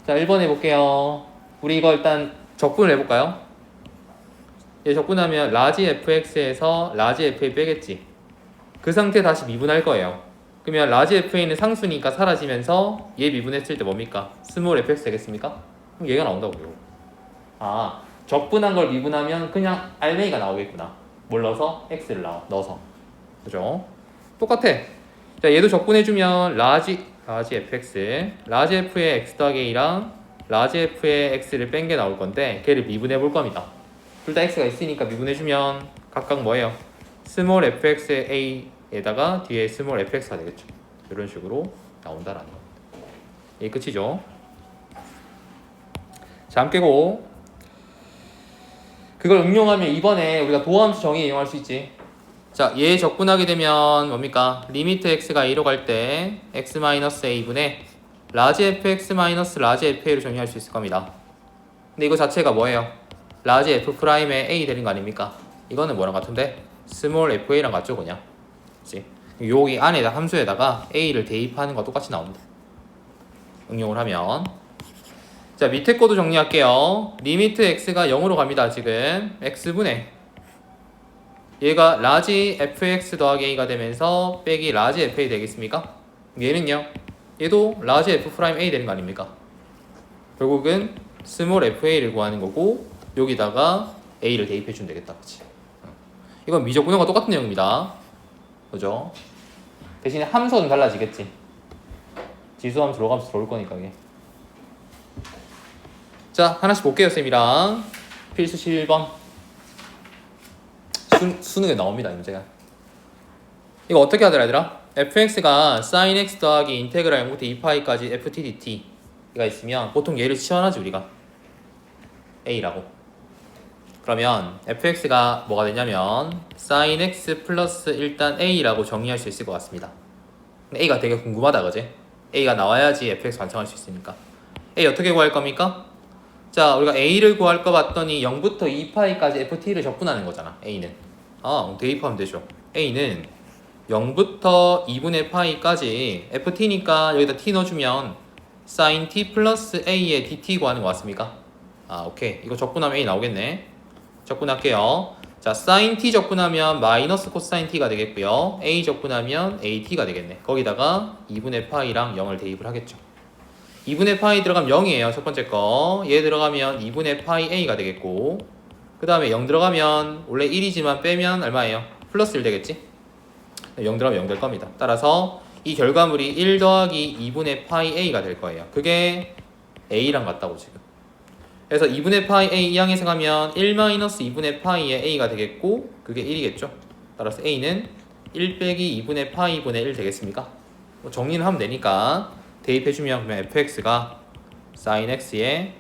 자, 1번 해볼게요. 우리 이거 일단 적분을 해볼까요? 얘 적분하면 라지 fx에서 라지 fa 빼겠지. 그 상태 다시 미분할 거예요. 그러면 라지 fa는 상수니까 사라지면서 얘 미분했을 때 뭡니까? 스몰 fx 되겠습니까? 그럼 얘가 나온다고요. 아, 적분한 걸 미분하면 그냥 알맹이가 나오겠구나. 뭘 넣어서? x를 넣어서. 그죠? 똑같아. 자, 얘도 적분해주면 라지 fx, 라지 f의 x 더하기 a랑 라지 f의 x를 뺀 게 나올 건데 걔를 미분해 볼 겁니다. 둘 다 x가 있으니까 미분해주면 각각 뭐예요? 스몰 fx의 a에다가 뒤에 스몰 fx가 되겠죠. 이런 식으로 나온다라는 거. 이게 끝이죠. 잠 깨고 그걸 응용하면 이번에 우리가 도함수 정의 이용할 수 있지. 자, 얘 적분하게 되면 뭡니까? 리미트 x가 a로 갈 때 x-a분의 라지 fx 마이너스 라지 fa로 정의할 수 있을 겁니다. 근데 이거 자체가 뭐예요? 라지 f'의 a 되는 거 아닙니까? 이거는 뭐랑 같은데? 스몰 fa랑 같죠 그냥. 그치? 여기 안에다 함수에다가 a를 대입하는 거 똑같이 나옵니다. 응용을 하면 자, 밑에 거도 정리할게요. 리미트 x가 0으로 갑니다. 지금 x분의 얘가 라지 fx 더하기 a가 되면서 빼기 라지 fa 되겠습니까? 얘는요? 얘도 라지 f'a 되는 거 아닙니까? 결국은 스몰 fa를 구하는 거고 여기다가 a를 대입해 주면 되겠다. 그치? 이건 미적분형과 똑같은 내용입니다. 그죠? 대신에 함수는 달라지겠지. 지수함수, 로함수 들어올 거니까 이게. 자, 하나씩 볼게요, 쌤이랑. 필수 7번. 수능에 나옵니다, 이 문제가. 이거 어떻게 하더라, 얘들아? fx가 sin x 더하기 인테그랄 0부터 2파이까지 ft dt가 있으면 보통 얘를 치환하지, 우리가. a라고. 그러면 fx가 뭐가 되냐면 sin x 플러스 일단 a라고 정의할 수 있을 것 같습니다. a가 되게 궁금하다, 그지? a가 나와야지 fx 완성할 수 있으니까. a 어떻게 구할 겁니까? 자, 우리가 a를 구할 거 봤더니 0부터 2파이까지 ft를 적분하는 거잖아, a는. 대입하면 되죠. a는 0부터 2분의 파이까지 ft니까 여기다 t 넣어주면 sin t 플러스 a의 dt 구하는 거 맞습니까? 오케이. 이거 적분하면 a 나오겠네. 적분할게요. 자, sin t 적분하면 마이너스 코사인 t가 되겠고요. a 적분하면 at가 되겠네. 거기다가 2분의 파이랑 0을 대입을 하겠죠. 2분의 파이 들어가면 0이에요. 첫 번째 거. 얘 들어가면 2분의 파이 a가 되겠고 그 다음에 0 들어가면 원래 1이지만 빼면 얼마예요? 플러스 1 되겠지? 0 들어가면 0 될 겁니다. 따라서 이 결과물이 1 더하기 2분의 파이 a가 될 거예요. 그게 a랑 같다고 지금. 그래서 2분의 파이 a 이항에서 가면 1 마이너스 2분의 파이의 a가 되겠고 그게 1이겠죠. 따라서 a는 1 빼기 2분의 파이분의 1 되겠습니까? 뭐 정리를 하면 되니까 대입해주면 그러면 fx가 sin x에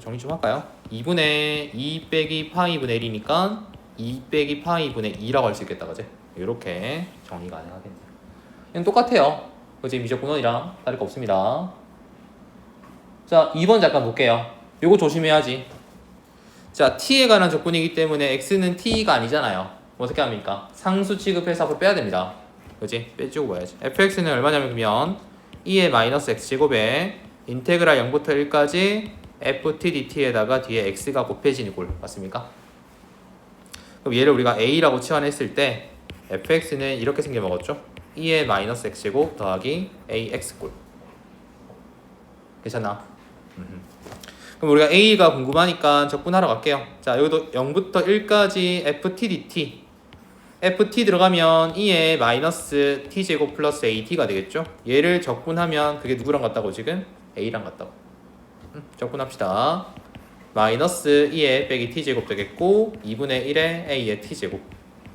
정리 좀 할까요? 2분의 2 빼기 파이분의 1이니까 2 빼기 파이분의 2라고 할 수 있겠다, 그지? 이렇게 정리 가능하겠네요. 그냥 똑같아요. 그지? 미적분원이랑 다를 거 없습니다. 자, 2번 잠깐 볼게요. 요거 조심해야지. 자, t에 관한 적분이기 때문에 x는 t가 아니잖아요. 어떻게 합니까? 상수 취급해서 앞으로 빼야 됩니다. 그지? 빼주고 봐야지. fx는 얼마냐면 그러면 2의 마이너스 x제곱에 인테그랄 0부터 1까지 ft dt에다가 뒤에 x가 곱해지는 꼴 맞습니까? 그럼 얘를 우리가 a라고 치환했을 때 fx는 이렇게 생겨먹었죠? 2의 마이너스 x제곱 더하기 ax 꼴. 괜찮나? 그럼 우리가 a가 궁금하니까 적분하러 갈게요. 자, 여기도 0부터 1까지 ft dt ft 들어가면 2의 마이너스 t제곱 플러스 at가 되겠죠? 얘를 적분하면 그게 누구랑 같다고 지금? a랑 같다고. 적분합시다. 마이너스 2의 빼기 t제곱 되겠고 2분의 1의 a의 t제곱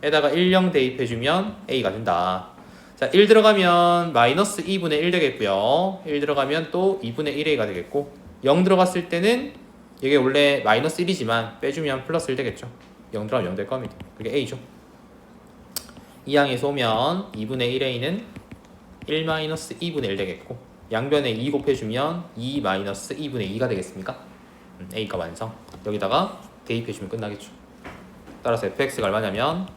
에다가 1, 0 대입해주면 a가 된다. 자, 1 들어가면 마이너스 2분의 1 되겠고요. 1 들어가면 또 2분의 1a가 되겠고 0 들어갔을 때는 이게 원래 마이너스 1이지만 빼주면 플러스 1 되겠죠. 0 들어가면 0 될 겁니다. 그게 a죠. 이 항에서 오면 2분의 1a는 1 마이너스 2분의 1 되겠고 양변에 2 곱해주면 2 마이너스 2분의 2가 되겠습니까? a가 완성. 여기다가 대입해주면 끝나겠죠. 따라서 fx가 얼마냐면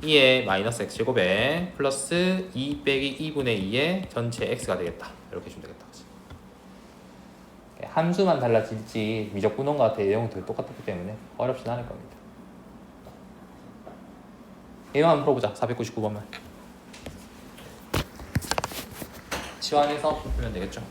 2의 마이너스 x제곱에 플러스 2 빼기 2분의 2의 전체 x가 되겠다. 이렇게 해주면 되겠다. 함수만 달라질지 미적분원과 내용도 똑같기 때문에 어렵진 않을 겁니다. 얘만 한번 풀어보자. 499번만. 치환해서 풀면 되겠죠.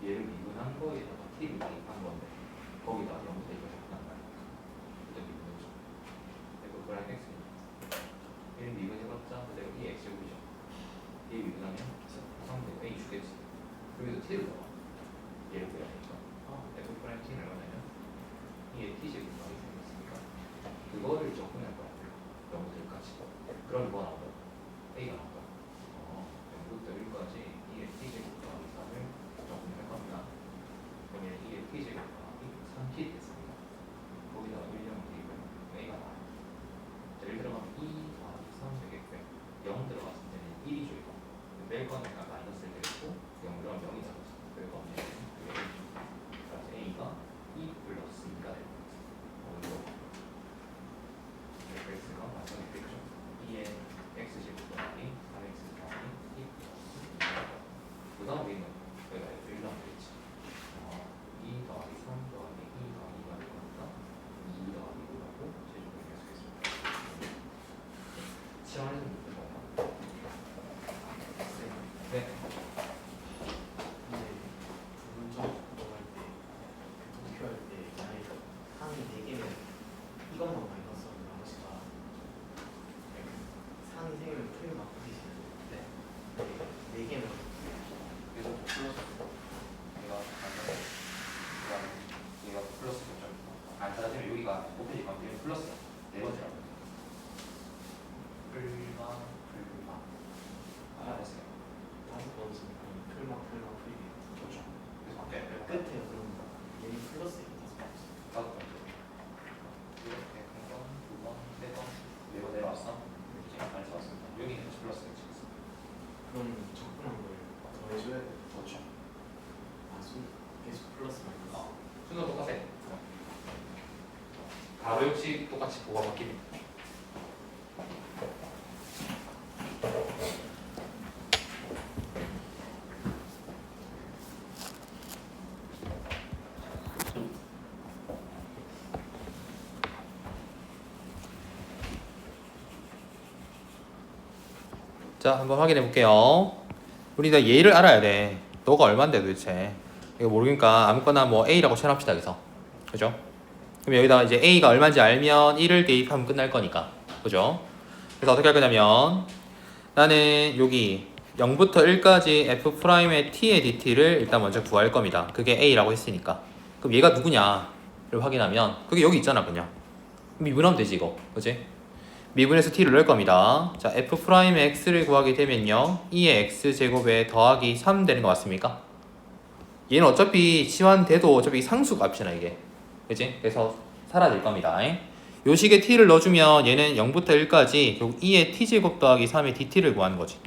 얘를 미분한 거에다가 t를 대입한 건데 거기다 0 대입을 했단 말이야. 그때 미분했죠. f 프라임 x는 1 미분해봤자 그대로 e x제곱이죠. 얘 미분하면 상대로 a 주겠지. 여기서 t를 넣어. 얘를 구해야 되니까 f 프라임 t는 얼마냐면 2의 t제곱이 생겼으니까 그거를 적분할 거야. 0 대입까지. 그럼 뭐 나온다? a가 나온다. 0부터 1까지 2의 t제곱 더하기 3을 적분할 겁니다. 그러면 2의 t제곱 더하기 3t 됐습니다. 거기다가 1, 0 대입을 a가 나와요. 자, 1 들어가면 2 더하기 3 되겠고요. 0 들어갔을 때는 1이죠 이거. 뺄 거니까 마이너스를 되겠고 0 들어가면 0이 들어갔어. 그래서 a가 2 플러스 2가 되는 거죠. fx가 완성이 되죠. 2의 x제곱 더하기 3x 더하기 2 플러스 2가 그 다음 우리는 여기다 1 넣으면 되겠지. 2 더하기 3 더하기 2 더하기 2가 될 거니까 2 더하기 5라고 제곱을 계속했습니다. 치환해서 묶을 거야. 네. 부분적 공부할 때, 도표할 때 만약에 항이 4개면 이것만 마이너스하면 나머지가 상이 3개면 틀을 막 부딪히는데 네 4개면 그래서 플러스 얘가 플러스 몇 점? 안 따지면 여기가 곱해지 관계면 플러스 네 번째라고. 풀마 알았어요. 5번 쓰면 틀막 풀이게 그렇죠. 그래서 바뀌어야 돼요. 끝에 그럼 얘는 플러스 5번 다섯 번째. 이렇게 한 번, 두 번, 세 번, 네 번 내려왔어. 이제 안 써왔습니다. 여기는 플러스 X. 그럼 적분한 걸 더해줘야 돼. 그렇죠. 계속 플러스 마이너스 순서 똑같아. 가로 역시 똑같이 보가 바뀝니다. 자, 한번 확인해 볼게요. 우리 다 얘를 알아야 돼. 너가 얼마인데 도대체? 이거 모르니까 아무거나 뭐 A라고 쳐합시다. 그래서 그죠? 그럼 여기다가 이제 A가 얼마인지 알면 1을 대입하면 끝날 거니까. 그죠? 그래서 어떻게 할 거냐면 나는 여기 0부터 1까지 F'의 T의 DT를 일단 먼저 구할 겁니다. 그게 A라고 했으니까. 그럼 얘가 누구냐를 확인하면 그게 여기 있잖아 그냥. 미분하면 되지 이거. 그치? 미분해서 t를 넣을 겁니다. 자, F'의 x를 구하게 되면요 2의 x제곱에 더하기 3 되는 거 맞습니까? 얘는 어차피 치환돼도 어차피 상수 값이잖아 이게. 그치? 그래서 사라질 겁니다. 요 식에 t를 넣어주면 얘는 0부터 1까지 결국 2의 t제곱 더하기 3의 dt를 구하는 거지.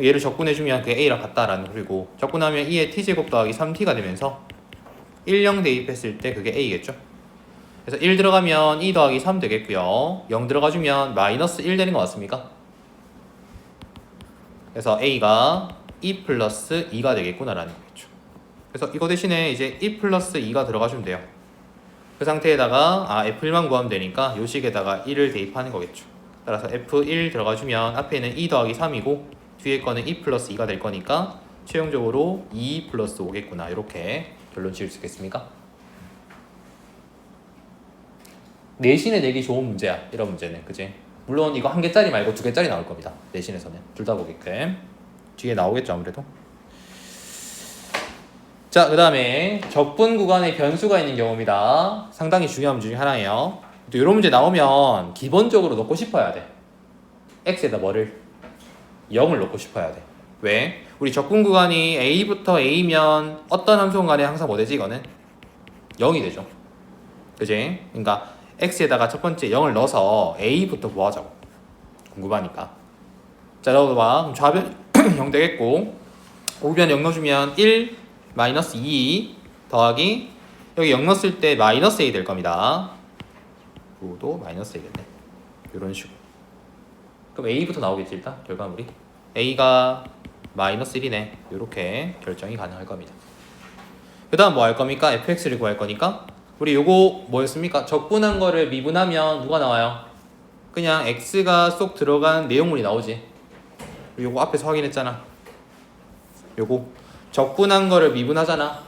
얘를 적분해주면 그게 a랑 같다라는 소리고, 적분하면 2의 t제곱 더하기 3t가 되면서 1, 0 대입했을 때 그게 a겠죠. 그래서 1 들어가면 2 더하기 3 되겠고요. 0 들어가주면 마이너스 1 되는 거 맞습니까? 그래서 a가 2 플러스 2가 되겠구나라는 거겠죠. 그래서 이거 대신에 이제 2 플러스 2가 들어가주면 돼요. 그 상태에다가 F1만 구하면 되니까 요 식에다가 1을 대입하는 거겠죠. 따라서 F1 들어가주면 앞에는 2 더하기 3이고 뒤에 거는 2 플러스 2가 될 거니까 최종적으로 2 플러스 5겠구나. 이렇게 결론 지을 수 있겠습니까? 내신에 내기 좋은 문제야. 이런 문제는. 그치? 물론 이거 한 개짜리 말고 두 개짜리 나올 겁니다. 내신에서는. 둘 다 보게끔. 뒤에 나오겠죠 아무래도. 자, 그 다음에 적분 구간에 변수가 있는 경우입니다. 상당히 중요한 문제 중에 하나예요. 또 이런 문제 나오면 기본적으로 넣고 싶어야 돼. x에다 뭐를? 0을 넣고 싶어야 돼. 왜? 우리 적분 구간이 a부터 a면 어떤 함수건 간에 항상 뭐 되지 이거는? 0이 되죠. 그지? 그러니까 x에다가 첫 번째 0을 넣어서 a부터 구하자고. 궁금하니까. 자, 넣어봐. 그럼 좌변 0 되겠고 우변 0 넣어주면 1 마이너스 2 더하기 여기 0 넣었을 때 마이너스 a 될 겁니다. 이것도 마이너스 a겠네. 이런 식으로. 그럼 a부터 나오겠지 일단 결과물이. a가 마이너스 1이네. 이렇게 결정이 가능할 겁니다. 그 다음 뭐 할 겁니까? fx를 구할 거니까 우리 요거 뭐였습니까? 적분한 거를 미분하면 누가 나와요? 그냥 x가 쏙 들어간 내용물이 나오지. 요거 앞에서 확인했잖아. 요거 적분한 거를 미분하잖아.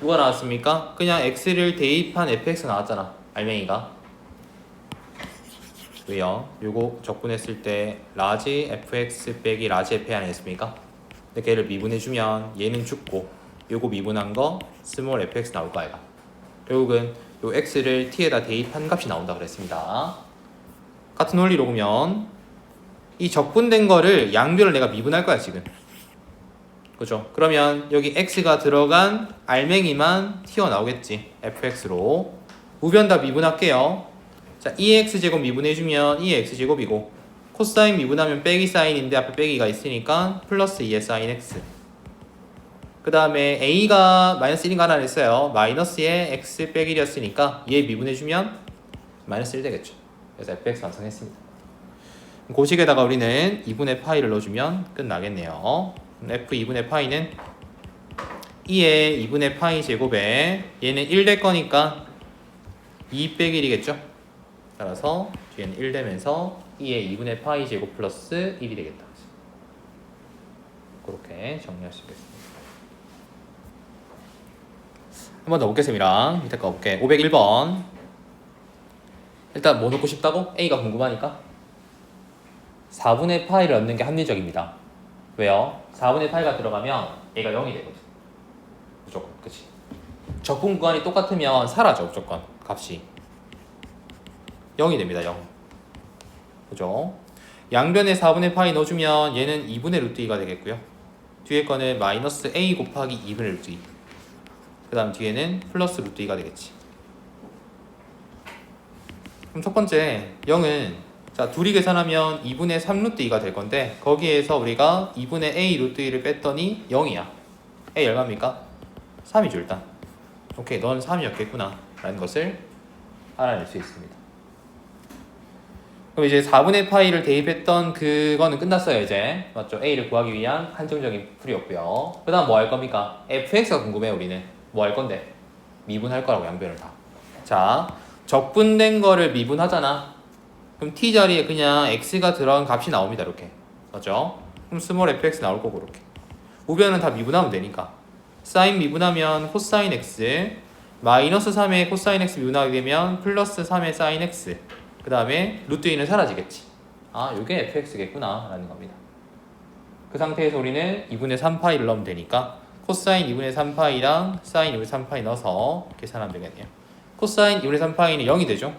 누가 나왔습니까? 그냥 x를 대입한 fx 나왔잖아. 알맹이가. 왜요? 요거 적분했을 때 라지 fx 빼기 라지 f 아니겠습니까? 근데 걔를 미분해주면 얘는 죽고 요거 미분한 거 스몰 fx 나올 거 아이가. 결국은 요 x를 t에다 대입한 값이 나온다 그랬습니다. 같은 원리로 보면 이 적분된 거를 양변을 내가 미분할 거야 지금. 그죠? 그러면 여기 x가 들어간 알맹이만 튀어나오겠지. fx로. 우변 다 미분할게요. 자, 2x제곱 미분해주면 2x제곱이고 코사인 미분하면 빼기 사인인데 앞에 빼기가 있으니까 플러스 2의 사인 x. 그 다음에 a가 마이너스 1인가 하나 했어요. 마이너스의 x 빼기 1이었으니까 얘 미분해주면 마이너스 1 되겠죠. 그래서 fx 완성했습니다. 고식에다가 우리는 2분의 파이를 넣어주면 끝나겠네요. f 2분의 파이는 2의 2분의 파이 제곱에 얘는 1 될 거니까 2 빼기 1이겠죠. 따라서 뒤에는 1 되면서 2의 2분의 파이 제곱 플러스 1이 되겠다. 그렇게 정리할 수 있겠습니다. 한 번 더 보겠습니다. 밑에 거 볼게. 501번. 일단 뭐 넣고 싶다고? A가 궁금하니까 4분의 파이를 얻는 게 합리적입니다. 왜요? 4분의 파이가 들어가면 A가 0이 되거든. 무조건. 그치? 적분 구간이 똑같으면 사라져 무조건 값이 0이 됩니다. 0. 그죠? 양변에 4분의 파이 넣어주면 얘는 2분의 루트 2가 되겠고요. 뒤에 거는 마이너스 A 곱하기 2분의 루트 2. 그 다음 뒤에는 플러스 루트 2가 되겠지. 그럼 첫 번째 0은 자 둘이 계산하면 2분의 3 루트 2가 될 건데 거기에서 우리가 2분의 A 루트 2를 뺐더니 0이야. A 얼마입니까? 3이죠 일단. 오케이 넌 3이었겠구나 라는 것을 알아낼 수 있습니다. 그럼 이제 4분의 파이를 대입했던 그거는 끝났어요 이제. 맞죠? A를 구하기 위한 한정적인 풀이였고요. 그 다음 뭐 할 겁니까? fx가 궁금해 우리는. 뭐 할 건데? 미분할 거라고 양변을 다. 자 적분된 거를 미분하잖아. 그럼 t 자리에 그냥 x가 들어간 값이 나옵니다 이렇게. 맞죠? 그럼 스몰 fx 나올 거고 이렇게. 우변은 다 미분하면 되니까. 사인 미분하면 코사인 x 마이너스 3의 코사인 x 미분하게 되면 플러스 3의 사인 x. 그 다음에 루트 2는 사라지겠지. 아 요게 fx겠구나 라는 겁니다. 그 상태에서 우리는 2분의 3파이를 넣으면 되니까 코사인 2분의 3파이랑 사인 2분의 3파이 넣어서 계산하면 되겠네요. 코사인 2분의 3파이는 0이 되죠.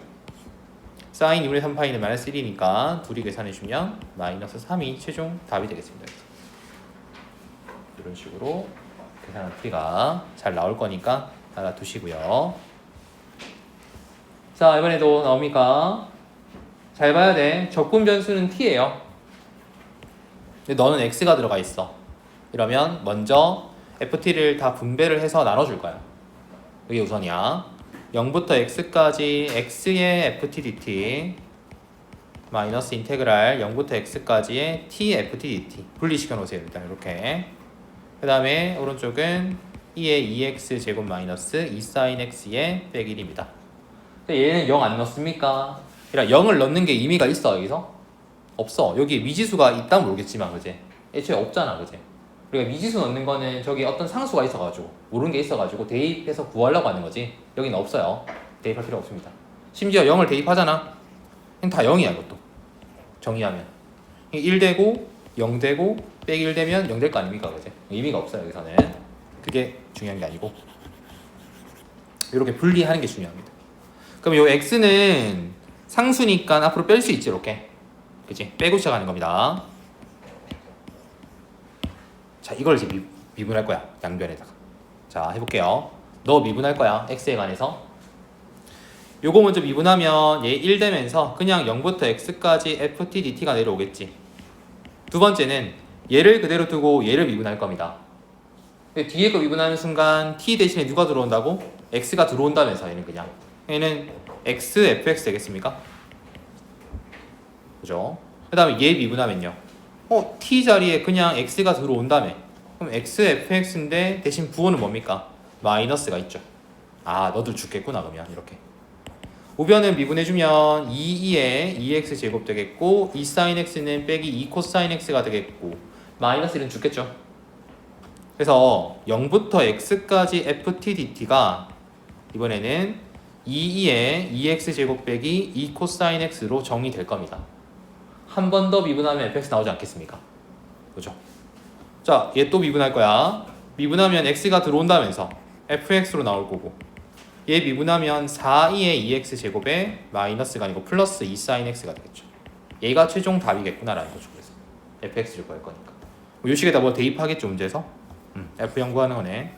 사인 2분의 3파이는 마이너스 1이니까 둘이 계산해주면 마이너스 3이 최종 답이 되겠습니다. 이런 식으로 계산한 풀이가 잘 나올 거니까 알아두시고요. 자 이번에도 나옵니까? 잘 봐야 돼. 적분 변수는 t예요. 근데 너는 x가 들어가 있어. 이러면 먼저 ft를 다 분배를 해서 나눠줄 거야. 이게 우선이야. 0부터 x까지 x의 ft dt 마이너스 인테그랄 0부터 x까지의 t ft dt 분리시켜 놓으세요. 일단 이렇게. 그 다음에 오른쪽은 2의 2x 제곱 마이너스 2 sin x의 빼기 1입니다. 근데 얘는 0 안 넣습니까? 그러니까 0을 넣는 게 의미가 있어 여기서? 없어. 여기 미지수가 있다면 모르겠지만 그지? 애초에 없잖아 그지? 우리가 미지수 넣는 거는 저기 어떤 상수가 있어가지고 모르는 게 있어가지고 대입해서 구하려고 하는 거지. 여기는 없어요. 대입할 필요 없습니다. 심지어 0을 대입하잖아. 그냥 다 0이야 이것도. 정의하면 1 되고 0 되고 빼기 1 되면 0 될 거 아닙니까 그지? 의미가 없어요 여기서는. 그게 중요한 게 아니고 이렇게 분리하는 게 중요합니다. 그럼 요 x는 상수니까 앞으로 뺄 수 있지 이렇게. 그치? 빼고 시작하는 겁니다. 자, 이걸 이제 미분할 거야. 양변에다가. 자, 해볼게요. 너 미분할 거야. x에 관해서. 요거 먼저 미분하면 얘 1 되면서 그냥 0부터 x까지 ft dt가 내려오겠지. 두 번째는 얘를 그대로 두고 얘를 미분할 겁니다. 뒤에 거 미분하는 순간 t 대신에 누가 들어온다고? x가 들어온다면서 얘는 그냥. 얘는 x fx 되겠습니까? 그죠? 그 다음에 얘 미분하면요. t 자리에 그냥 x가 들어온다며. 그럼 x fx인데 대신 부호는 뭡니까? 마이너스가 있죠. 아, 너도 죽겠구나 그러면 이렇게. 우변을 미분해주면 2에 2x 제곱 되겠고 2 sin x는 빼기 2 cos x가 되겠고 마이너스 1은 죽겠죠. 그래서 0부터 x까지 ft dt가 이번에는 2에 2x 제곱 빼기 2 cos x로 정리될 겁니다. 한 번 더 미분하면 fx 나오지 않겠습니까? 그죠? 자, 얘 또 미분할 거야. 미분하면 x가 들어온다면서 fx로 나올 거고 얘 미분하면 4의 2x 제곱에 마이너스가 아니고 플러스 2 sin x가 되겠죠. 얘가 최종 답이겠구나라는 거죠. 그래서 fx를 구할 거니까. 요식에다 뭐 대입하겠죠 문제에서. f0 구하는 거네.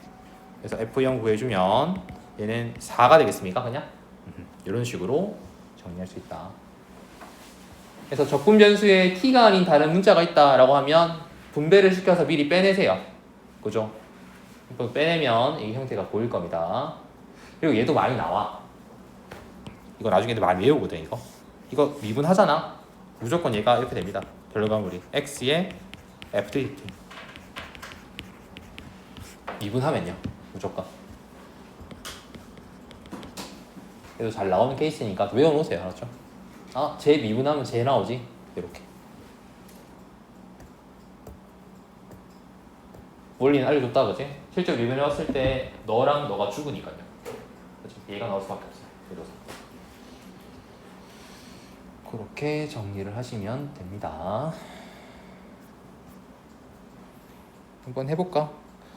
그래서 f0 구해주면 얘는 4가 되겠습니까 그냥? 이런 식으로 정리할 수 있다. 그래서 적분 변수에 t가 아닌 다른 문자가 있다라고 하면 분배를 시켜서 미리 빼내세요. 그죠? 빼내면 이 형태가 보일 겁니다. 그리고 얘도 많이 나와. 이거 나중에도 많이 외우거든 이거. 이거 미분하잖아. 무조건 얘가 이렇게 됩니다. 결과물이 x의 fdt. 미분하면요. 무조건. 그래도 잘 나오는 케이스니까 외워놓으세요. 알았죠? 아, 제 미분하면 제 나오지. 이렇게. 원리는 알려줬다 그지? 실제로 미분해봤을 때 너랑 너가 죽으니까요. 그치? 얘가 나올 수밖에 없어요. 그래서 그렇게 정리를 하시면 됩니다. 한번 해볼까?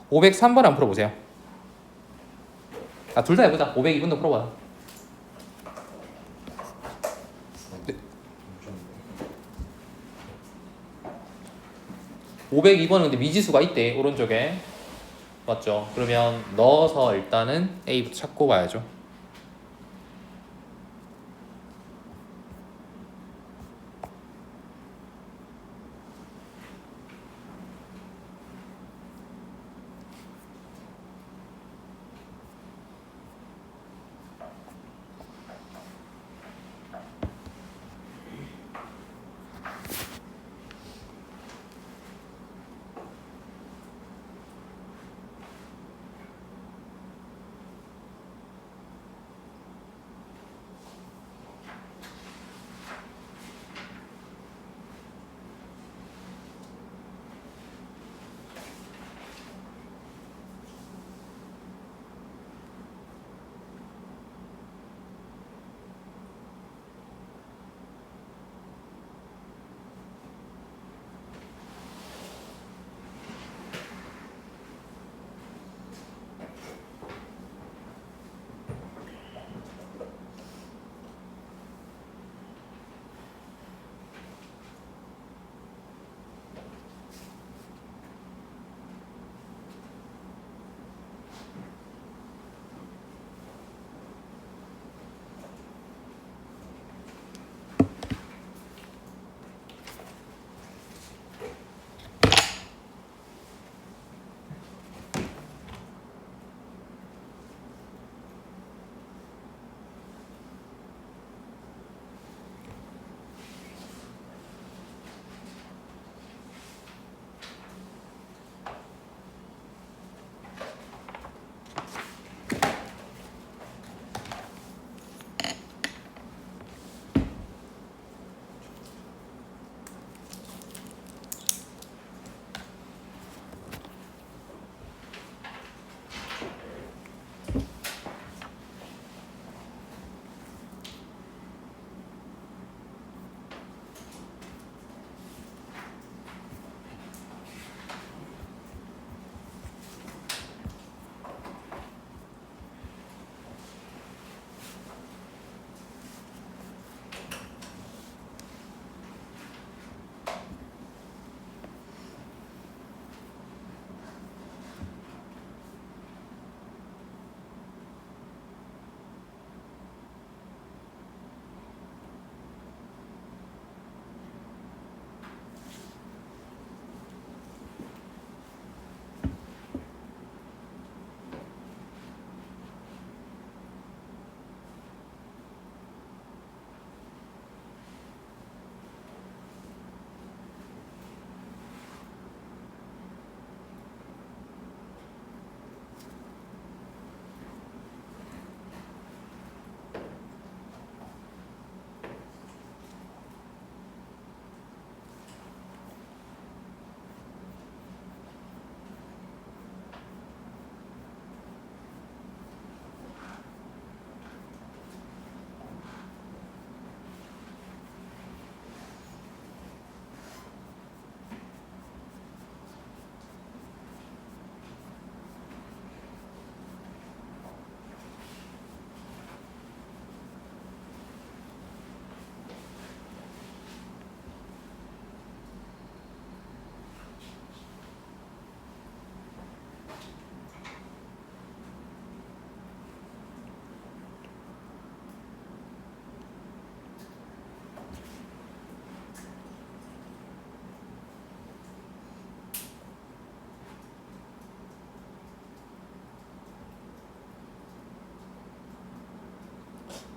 503번 한번 풀어보세요. 아, 둘 다 해보자. 502번도 풀어봐요. 네. 502번은 근데 미지수가 있대. 오른쪽에. 맞죠? 그러면 넣어서 일단은 A부터 찾고 가야죠.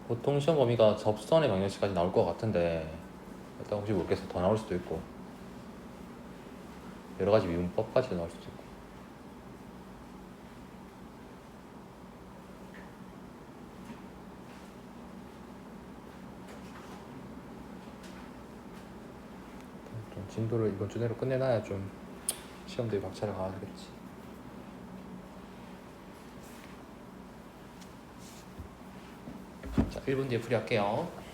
보통 시험 범위가 접선의 방정식까지 나올 것 같은데 일단 혹시 모르겠어. 더 나올 수도 있고 여러 가지 미분법까지 나올 수도 있고. 좀 진도를 이번 주 내로 끝내놔야 좀 시험들이 박차를 가야겠지. 자, 1분 뒤에 풀이할게요.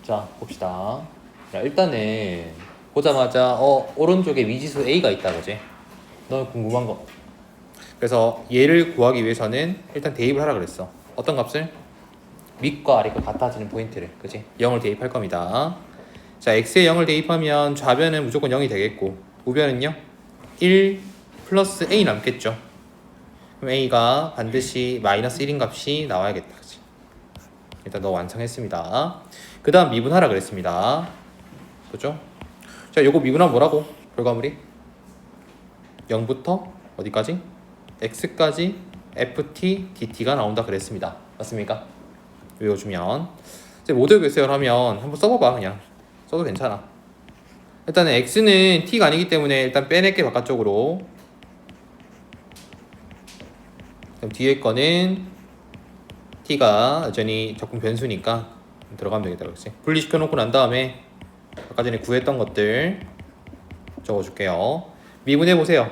자, 봅시다. 자, 일단은 보자마자 오른쪽에 미지수 A가 있다 그지? 너 궁금한 거. 그래서 얘를 구하기 위해서는 일단 대입을 하라 그랬어. 어떤 값을? 밑과 아래가 같아지는 포인트를, 그지? 0을 대입할 겁니다. 자, x에 0을 대입하면 좌변은 무조건 0이 되겠고 우변은요? 1 플러스 a 남겠죠. 그럼 a가 반드시 마이너스 1인 값이 나와야겠다, 그지? 일단 너 완성했습니다. 그 다음 미분하라 그랬습니다. 그죠? 자, 요거 미분하면 뭐라고? 결과물이 0부터 어디까지? x까지 ft dt가 나온다 그랬습니다. 맞습니까? 외워주면 이제 모델 교수열 하면 한번 써봐봐. 그냥 써도 괜찮아. 일단은 x는 t가 아니기 때문에 일단 빼낼게 바깥쪽으로. 그럼 뒤에 거는 t가 여전히 적분 변수니까 들어가면 되겠다. 그렇지? 분리시켜놓고 난 다음에 아까 전에 구했던 것들 적어줄게요. 미분해보세요.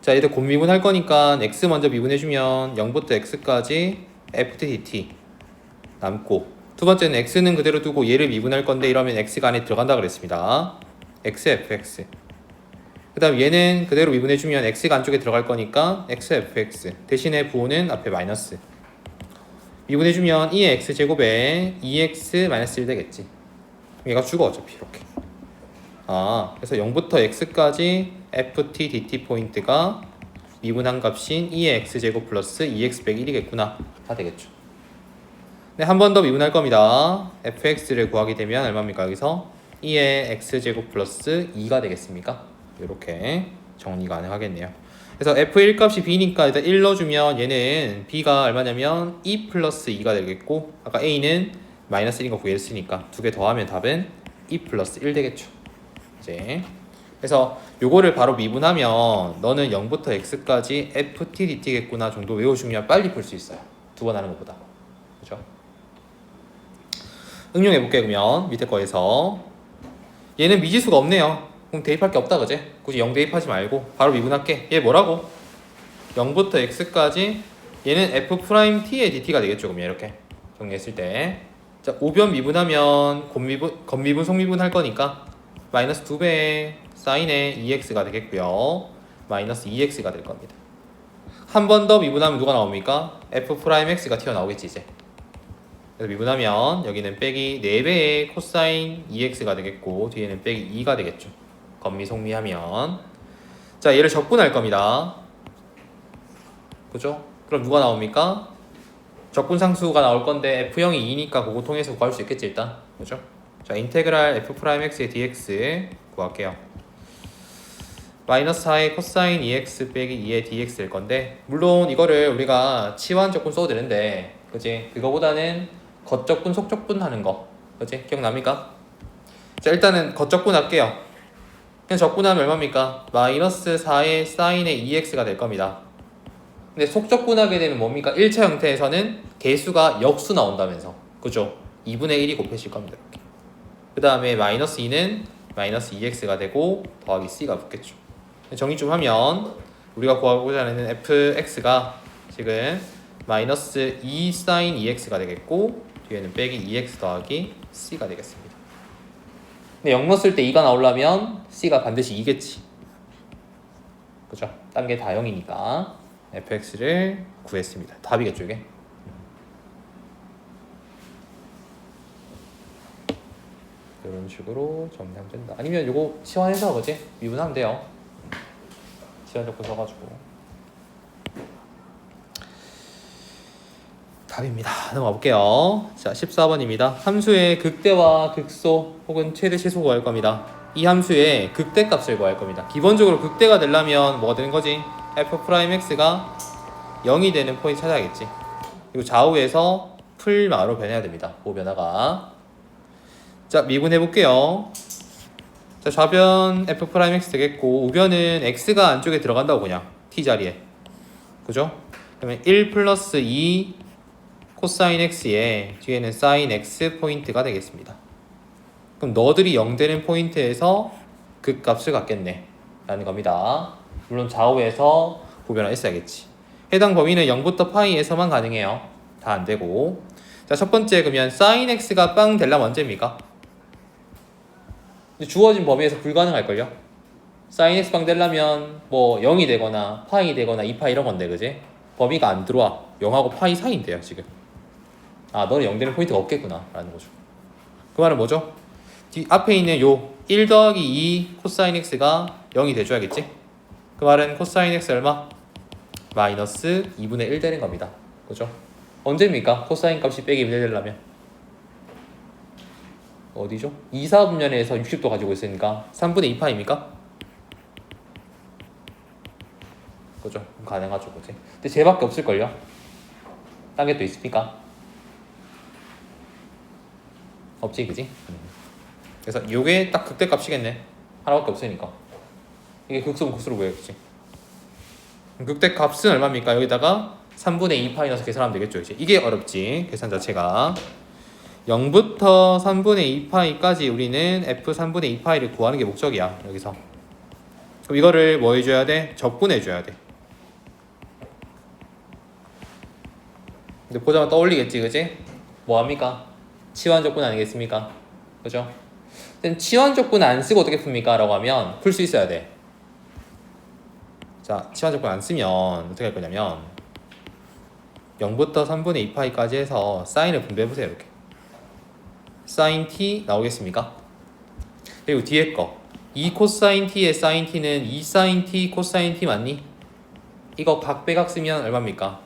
자, 얘들 곧 미분할 거니까 x 먼저 미분해주면 0부터 x까지 ft dt 남고, 두 번째는 x는 그대로 두고 얘를 미분할 건데 이러면 x가 안에 들어간다 그랬습니다. x fx. 그 다음 얘는 그대로 미분해주면 x가 안쪽에 들어갈 거니까 x fx. 대신에 부호는 앞에 마이너스. 미분해주면 2의 x제곱에 2x 마이너스 1 되겠지. 얘가 죽어 어차피 이렇게. 그래서 0부터 x까지 ft dt 포인트가 미분한 값인 2의 x제곱 플러스 2x 빼기 1이겠구나. 다 되겠죠. 네, 한 번 더 미분할 겁니다. fx를 구하게 되면 얼마입니까? 여기서 2의 x제곱 플러스 2가 되겠습니까? 이렇게 정리 가능하겠네요. 그래서 f1 값이 b니까 일단 1 넣어주면 얘는 b가 얼마냐면 2 플러스 2가 되겠고, 아까 a는 마이너스 1인 거 구했으니까 두 개 더하면 답은 2 플러스 1 되겠죠. 이제 그래서 요거를 바로 미분하면 너는 0부터 x까지 ft dt겠구나 정도 외워주면 빨리 풀 수 있어요. 두 번 하는 것보다. 그죠? 응용해볼게요. 그러면 밑에 거에서 얘는 미지수가 없네요. 그럼 대입할 게 없다 그제? 굳이 0 대입하지 말고 바로 미분할게. 얘 뭐라고? 0부터 x까지 얘는 f't의 dt가 되겠죠. 그럼 이렇게 정리했을 때, 자, 우변 미분하면 겉미분 속미분 할 거니까 마이너스 2배 사인의 2x가 되겠고요. 마이너스 2x가 될 겁니다. 한 번 더 미분하면 누가 나옵니까? f'x가 튀어나오겠지 이제. 그래서 미분하면 여기는 빼기 4배의 코사인 2x가 되겠고 뒤에는 빼기 2가 되겠죠. 겉미 속미하면. 자, 얘를 적분할 겁니다. 그죠? 그럼 누가 나옵니까? 적분상수가 나올 건데 f형이 2니까 그거 통해서 구할 수 있겠지 일단. 그죠? 자, 인테그랄 f'x의 dx 구할게요. 마이너스 4의 코사인 2x 빼기 2의 dx 될 건데, 물론 이거를 우리가 치환 적분 써도 되는데, 그지? 그거보다는 겉적분 속적분 하는 거, 그지? 기억납니까? 자, 일단은 겉적분 할게요. 그냥 적분하면 얼마입니까? 마이너스 4의 사인의 2x가 될 겁니다. 근데 속적분하게 되면 뭡니까? 1차 형태에서는 개수가 역수 나온다면서, 그죠? 2분의 1이 곱해질 겁니다. 이렇게. 그 다음에 마이너스 2는 마이너스 2x가 되고 더하기 c가 붙겠죠. 정리 좀 하면 우리가 구하고자 하는 fx가 지금 마이너스 2 사인 2x가 되겠고 뒤에는 빼기 2x 더하기 c가 되겠습니다. 근데 0 넣었을 때 2가 나오려면 c가 반드시 2겠지. 그죠? 딴 게 다 0이니까 fx를 구했습니다. 답이겠죠 이게? 이런 식으로 정리하면 된다. 아니면 요거 치환해서 그지? 미분하면 돼요. 치환 조건 써가지고 답입니다. 넘어가 볼게요. 자, 14번입니다. 함수의 극대와 극소 혹은 최대 최소 구할 겁니다. 이 함수의 극대 값을 구할 겁니다. 기본적으로 극대가 되려면 뭐가 되는 거지? f'x가 0이 되는 포인트 찾아야겠지. 그리고 좌우에서 풀마로 변해야 됩니다. 그 변화가. 자, 미분해 볼게요. 자, 좌변 f'x 되겠고 우변은 x가 안쪽에 들어간다고 그냥 t 자리에. 그죠? 그러면 1 플러스 2 코사인 x에 뒤에는 사인 x 포인트가 되겠습니다. 그럼 너들이 0 되는 포인트에서 그 값을 갖겠네 라는 겁니다. 물론 좌우에서 구별화 했어야겠지. 해당 범위는 0부터 파이에서만 가능해요. 다 안되고. 자, 첫 번째 그러면 사인 x가 빵 되려면 언제입니까? 주어진 범위에서 불가능할걸요? 사인 x 빵 되려면 뭐 0이 되거나 파이 되거나 2파이 이런 건데 그지? 범위가 안 들어와. 0하고 파이 사이인데요 지금. 아, 너는 0 되는 포인트가 없겠구나 라는 거죠. 그 말은 뭐죠? 앞에 있는 요 1 더하기 2 코사인 x가 0이 돼줘야겠지? 그 말은 코사인 x 얼마? 마이너스 2분의 1 되는 겁니다. 그죠? 언제입니까? 코사인 값이 빼기 1 되려면 어디죠? 2, 4분면에서 60도 가지고 있으니까 3분의 2파입니까? 그죠? 가능하죠, 그지? 근데 쟤밖에 없을걸요? 딴 게 또 있습니까? 없지, 그지? 그래서 요게 딱 극대 값이겠네. 하나밖에 없으니까. 이게 극소면 극소로 구해야겠지. 극대 값은 얼마입니까? 여기다가 3분의 2 파이 넣어서 계산하면 되겠죠, 이제. 이게 어렵지, 계산 자체가. 0부터 3분의 2파이까지 우리는 f 3분의 2파이를 구하는 게 목적이야, 여기서. 그럼 이거를 뭐 해줘야 돼? 적분해줘야 돼. 근데 보자마자 떠올리겠지, 그지? 뭐합니까? 치환 적분 아니겠습니까? 그죠? 치환 적분 안 쓰고 어떻게 풉니까? 라고 하면 풀 수 있어야 돼. 자, 치환 적분 안 쓰면 어떻게 할 거냐면 0부터 3분의 2파이까지 해서 사인을 분배해보세요. 이렇게 사인 t 나오겠습니까? 그리고 뒤에 거 2 코사인 t의 사인 t는 2 사인 t 코사인 t 맞니? 이거 각배각 쓰면 얼마입니까?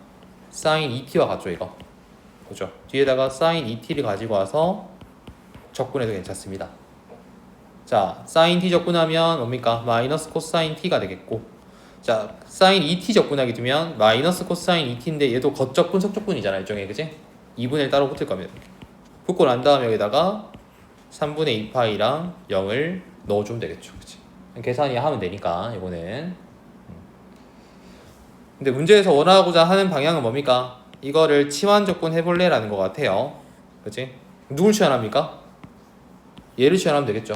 사인 2t와 같죠, 이거. 그죠? 뒤에다가 사인 2t를 가지고 와서 적분해도 괜찮습니다. 자, 사인 t 적분하면 뭡니까? 마이너스 코사인 t가 되겠고, 자, 사인 2t 적분하게 되면 마이너스 코사인 2t인데 얘도 겉적분 속적분이잖아, 일종의. 그지? 2분의 1 따로 붙을 겁니다. 붙고 난 다음에 여기다가 3분의 2파이랑 0을 넣어주면 되겠죠. 그치? 계산이 하면 되니까 이거는. 근데 문제에서 원하고자 하는 방향은 뭡니까? 이거를 치환 적분 해볼래? 라는 것 같아요. 그치? 누굴 치환합니까? 얘를 치환하면 되겠죠.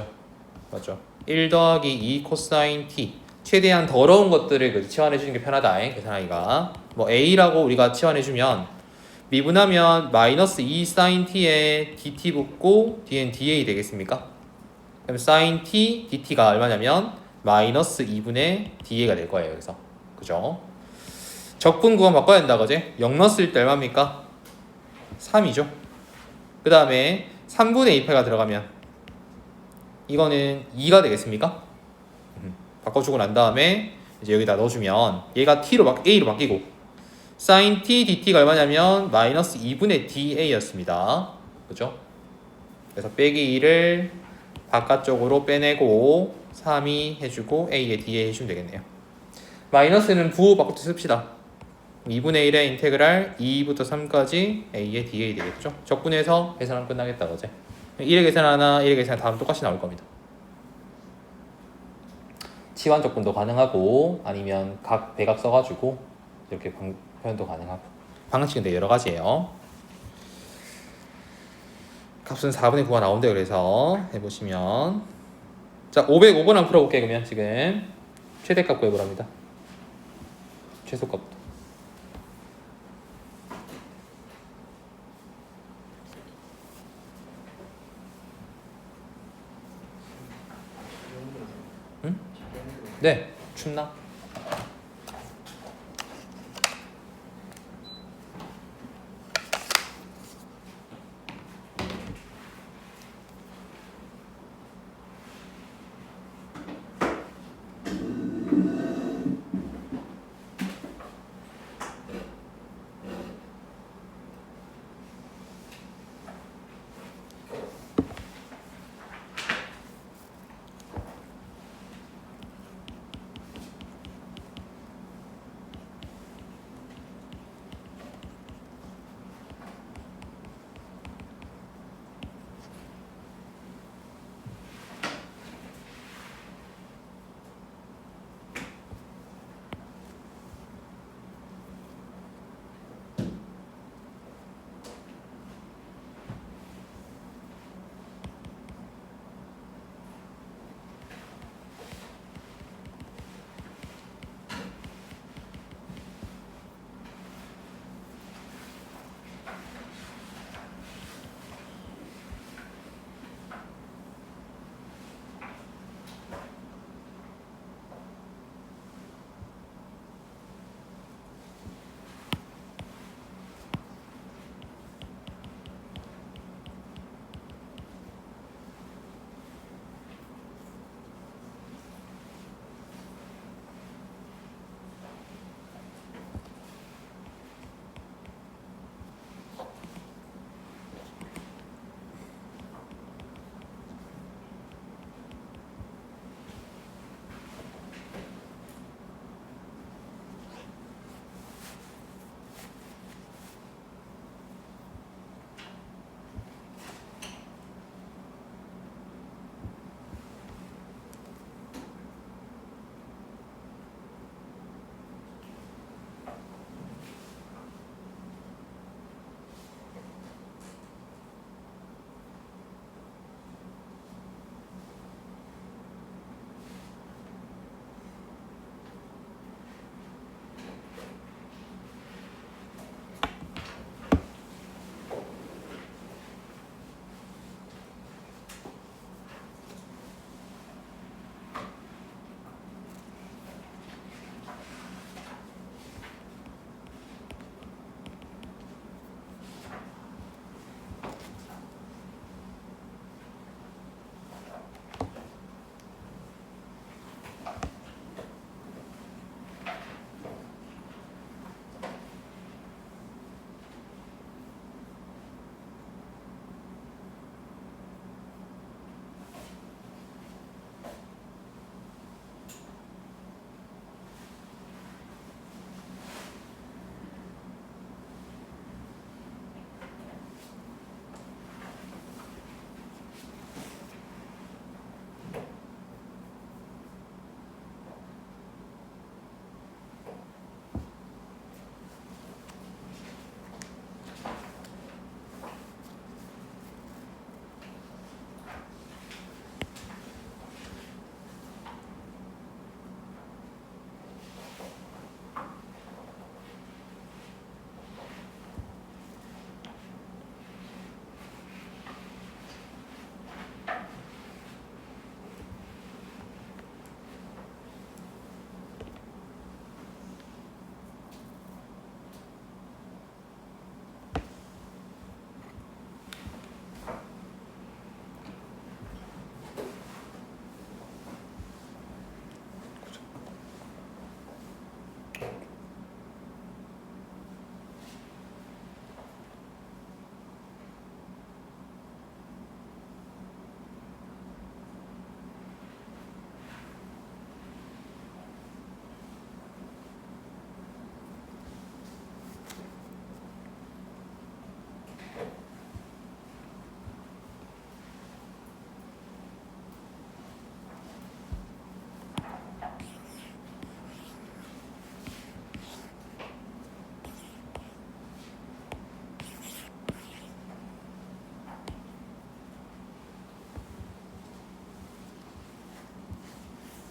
맞죠? 1 더하기 2 코사인 t. 최대한 더러운 것들을 치환해주는 게 편하다. 계산하기가. 뭐 a라고 우리가 치환해주면 미분하면 마이너스 2 사인 t에 dt 붙고 뒤엔 dA 되겠습니까? 그럼 사인 t dt가 얼마냐면 마이너스 2분의 da가 될 거예요. 여기서. 그죠? 적분 구간 바꿔야 된다, 그지? 0 넣었을 때 얼마입니까? 3이죠. 그 다음에 3분의 2파가 들어가면 이거는 2가 되겠습니까? 바꿔주고 난 다음에 이제 여기다 넣어주면 얘가 t로 a로 바뀌고 sin t dt가 얼마냐면 마이너스 2분의 da였습니다. 그죠? 그래서 빼기 2를 바깥쪽으로 빼내고 3이 해주고 a에 da 해주면 되겠네요. 마이너스는 부호 바꿔서 씁시다. 2분의 1의 인테그랄 2부터 3까지 a의 da 되겠죠? 적분해서 계산하면 끝나겠다, 그제? 1의 계산 하나, 1의 계산 다음 똑같이 나올 겁니다. 치환 적분도 가능하고 아니면 각 배각 써가지고 이렇게 표현도 가능하고 방식은 되게 여러 가지예요. 값은 4분의 9가 나온대요. 그래서 해보시면 자 505번 한번 풀어볼게요. 그러면 지금 최대값 구해보랍니다. 최소값도. 응? 네, 춥나?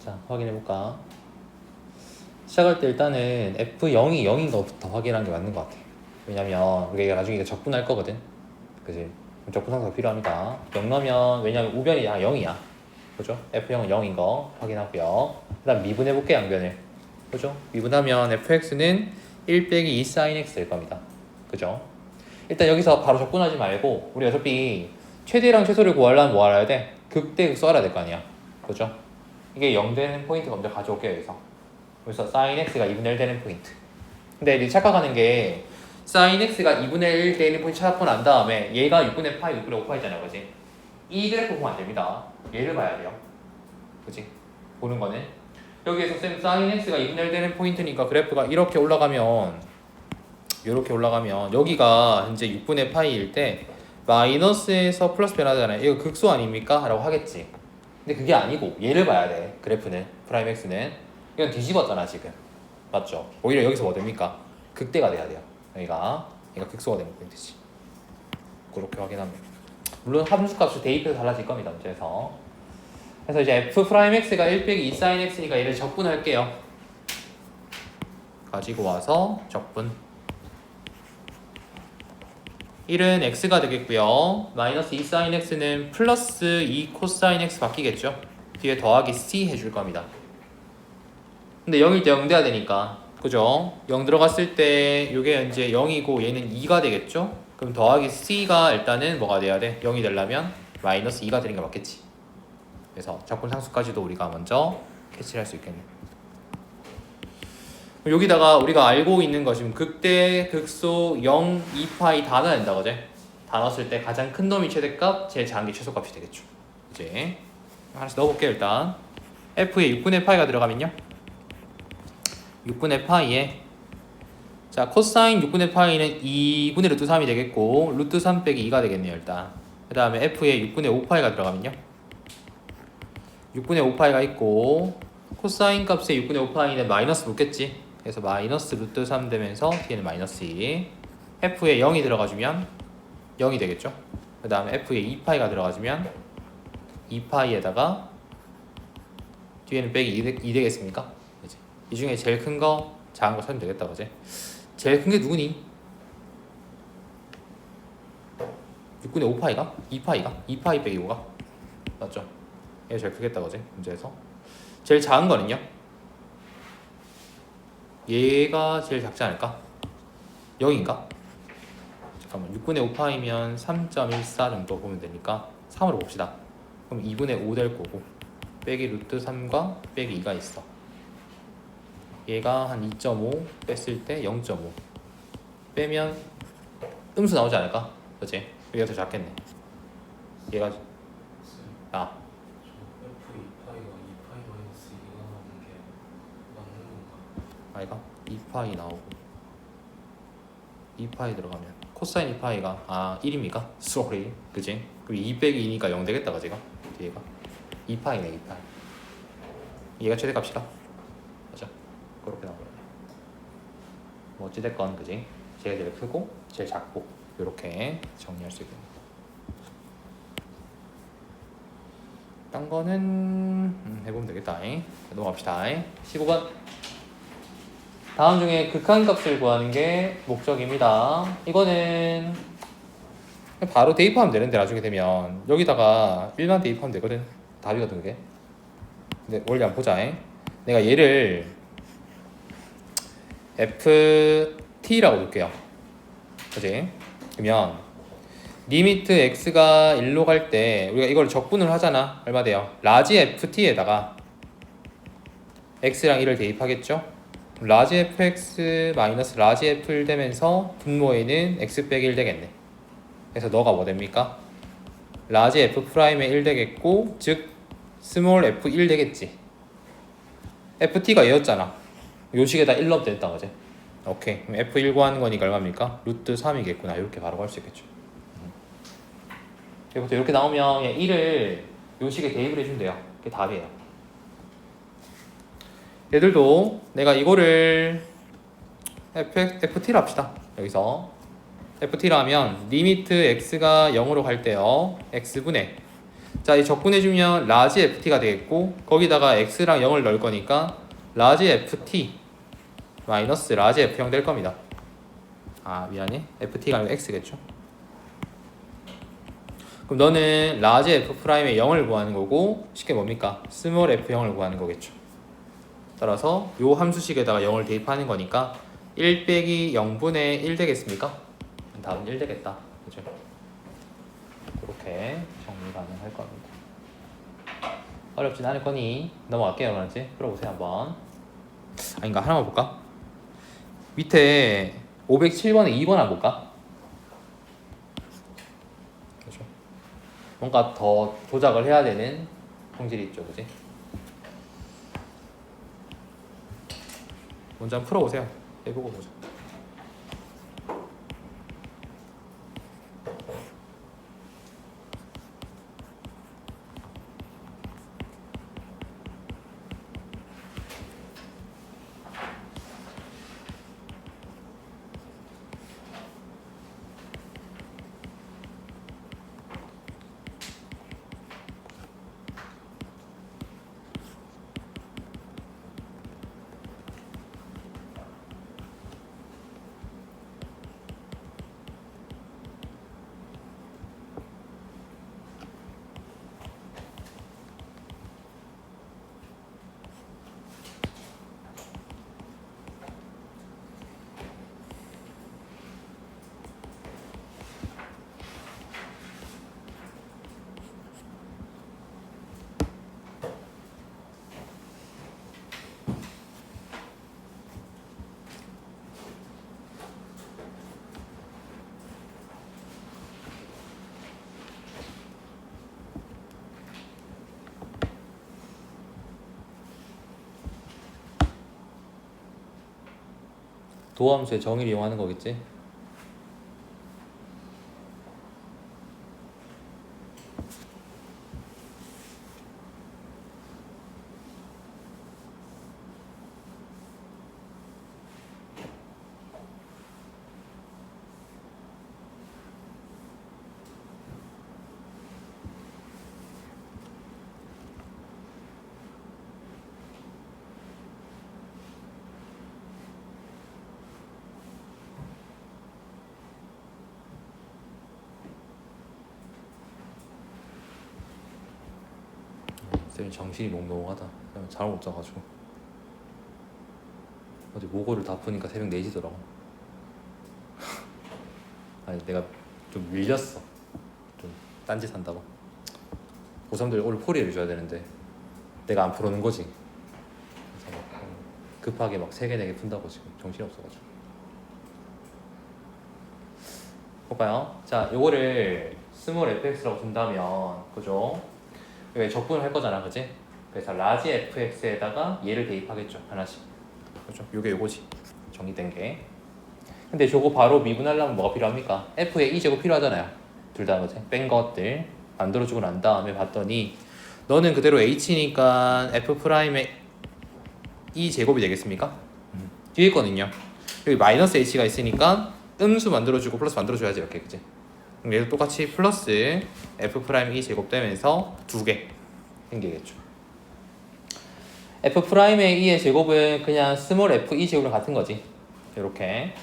자, 확인해 볼까? 시작할 때 일단은 F0이 0인 것부터 확인하는 게 맞는 것 같아. 왜냐면 우리가 나중에 이거 적분할 거거든. 그지? 적분상수가 필요합니다. 0 넣으면 왜냐면 우변이 다 0이야. 그죠? F0은 0인 거 확인하고요. 그 다음 미분해 볼게 양변을. 그죠? 미분하면 fx는 1 빼기 2 sin x일 겁니다. 그죠? 일단 여기서 바로 적분하지 말고 우리 어차피 최대랑 최소를 구하려면 뭐 알아야 돼? 극대 극소 알아야 될 거 아니야. 그죠? 이게 0 되는 포인트 먼저 가져올게요. 여기서. 그래서 sin x가 2분의 1 되는 포인트. 근데 이제 착각하는 게 sin x가 2분의 1 되는 포인트 찾고 난 다음에 얘가 6분의 파이, 6분의 5파이잖아. 그지? 이 그래프 보면 안 됩니다. 얘를 봐야 돼요. 그지? 보는 거는 여기에서 쌤 sin x가 2분의 1 되는 포인트니까 그래프가 이렇게 올라가면 여기가 현재 6분의 파이일 때 마이너스에서 플러스 변하잖아요. 이거 극소 아닙니까? 라고 하겠지. 근데 그게 아니고 얘를 봐야 돼. 그래프는 프라임 x는 이건 뒤집었잖아 지금. 맞죠? 오히려 여기서 뭐 됩니까? 극대가 돼야 돼요. 여기가 극소가 되는 포인트지. 그렇게 확인하면 물론 함수 값이 대입해서 달라질 겁니다. 문제에서. 그래서 이제 f 프라임 x가 1 빼기 2 sin x니까 얘를 적분할게요. 가지고 와서 적분 1은 x가 되겠고요. 마이너스 2 sin x는 플러스 2 코사인 x 바뀌겠죠. 뒤에 더하기 c 해줄 겁니다. 근데 0일 때 0 돼야 되니까 그죠? 0 들어갔을 때 이게 이제 0이고 얘는 2가 되겠죠? 그럼 더하기 c가 일단은 뭐가 돼야 돼? 0이 되려면 마이너스 2가 되는 게 맞겠지. 그래서 적분 상수까지도 우리가 먼저 캐치를 할 수 있겠네. 여기다가 우리가 알고 있는 거 지금 극대, 극소, 0, 2파이 다 넣어야 된다 그제? 다 넣었을 때 가장 큰 놈이 최대값, 제일 작은 게 최소값이 되겠죠. 이제 하나씩 넣어볼게요. 일단 f에 6분의 파이가 들어가면요 6분의 파이에 자 코사인 6분의 파이는 2분의 루트 3이 되겠고 루트 3 빼기 2가 되겠네요. 일단 그 다음에 f에 6분의 5파이가 들어가면요 6분의 5파이가 있고 코사인 값에 6분의 5파이는 마이너스 붙겠지. 그래서 마이너스 루트 3 되면서 뒤에는 마이너스 2 f에 0이 들어가주면 0이 되겠죠. 그 다음에 f에 2파이가 들어가주면 2파이에다가 뒤에는 빼기 2 되겠습니까? 그치? 이 중에 제일 큰 거 작은 거 찾으면 되겠다 그지? 제일 큰 게 누구니? 6분의 5파이가? 2파이가? 2파이 빼기 5가? 맞죠? 얘가 제일 크겠다 그지? 문제에서 제일 작은 거는요? 얘가 제일 작지 않을까? 0인가? 잠깐만 6분의 5파이면 3.14 정도 보면 되니까 3으로 봅시다. 그럼 2분의 5 될 거고 빼기 루트 3과 빼기 2가 있어. 얘가 한 2.5 뺐을 때 0.5 빼면 음수 나오지 않을까? 그치? 얘가 더 작겠네. 얘가 아 F2파이가 2파이 마이너스 2가 나오는 게 맞는 건가? 아이가 2파이 나오고 2파이 들어가면 코사인 2파이가 1입니까? 쏘리 그치? 그럼 2 빼기 2니까 0 되겠다 그지가? 뒤에가 2파이네 2파이 얘가 최대값이다 맞아? 그렇게 나오거든요. 뭐 어찌됐건 그지? 제일 크고 제일 작고 이렇게 정리할 수 있겠네요. 딴 거는 해보면 되겠다. 넘어갑시다. 15번 다음 중에 극한값을 구하는 게 목적입니다. 이거는 바로 대입하면 되는데 나중에 되면 여기다가 1만 대입하면 되거든. 답이거든 그게. 근데 원리 한번 보자. 내가 얘를 ft라고 볼게요. 그지? 그러면 리미트 x가 1로 갈 때 우리가 이걸 적분을 하잖아. 얼마 돼요? 라지 ft에다가 x랑 1을 대입하겠죠? 라지 fx 마이너스 라지 f1 되면서 분모에는 x 빼기 1 되겠네. 그래서 너가 뭐 됩니까? 라지 f 프라임에 1 되겠고 즉 스몰 f1 되겠지. ft가 얘였잖아. 요식에다 1 넣으면 됐다 그지? 오케이. 그럼 f1 구하는 거니까 얼마입니까? 루트 3이겠구나. 이렇게 바로 갈 수 있겠죠. 이렇게 나오면 1을 요식에 대입을 해주면 돼요. 그게 답이에요. 얘들도 내가 이거를 ft로 합시다. 여기서 ft라 하면 리미트 x가 0으로 갈 때요 x분의 자, 이 적분해주면 라지 ft가 되겠고 거기다가 x랑 0을 넣을 거니까 라지 ft 마이너스 라지 f0 될 겁니다. 아 미안해, ft가 아니고 x겠죠. 그럼 너는 라지 f'의 0을 구하는 거고 쉽게 뭡니까? 스몰 f0을 구하는 거겠죠. 따라서 요 함수식에다가 0을 대입하는 거니까 1 빼기 0분의 1 되겠습니까? 답은 1 되겠다. 그죠? 그렇게 정리 가능할 겁니다. 어렵진 않을 거니 넘어갈게요. 그런지 풀어보세요 한번. 아닌가, 하나만 볼까? 밑에 507번에 2번 한번 볼까? 그죠? 뭔가 더 조작을 해야 되는 성질이 있죠, 그지? 먼저 한번 풀어보세요. 해보고 보자. 도함수의 정의를 이용하는 거겠지? 쌤이 정신이 몽롱하다. 잠을 못 자가지고 어제 모고를 다 푸니까 새벽 4시더라고. 아니 내가 좀 밀렸어. 좀 딴짓 한다고. 고3들 오늘 포리를 줘야 되는데 내가 안 풀어놓은 거지. 그래서 막 급하게 막 3개 4개 푼다고 지금 정신이 없어가지고. 볼까요? 자, 요거를 스몰 fx라고 둔다면, 그죠? 왜 적분을 할 거잖아, 그지? 그래서 라지 fx에다가 얘를 대입하겠죠, 하나씩. 그죠? 요게 요거지, 정리된 게. 근데 저거 바로 미분하려면 뭐가 필요합니까? f의 2제곱 필요하잖아요. 둘 다, 그지? 뺀 것들 만들어주고 난 다음에 봤더니 너는 그대로 h니까 f'의 2제곱이 되겠습니까? 뒤에 거는요. 여기 마이너스 h가 있으니까 음수 만들어주고 플러스 만들어줘야지, 이렇게, 그지? 그럼 얘도 똑같이 플러스 f'의 2제곱 되면서 2개 생기겠죠. f'의 2의 제곱은 그냥 스몰 f2 제곱이랑 같은 거지. 이렇게.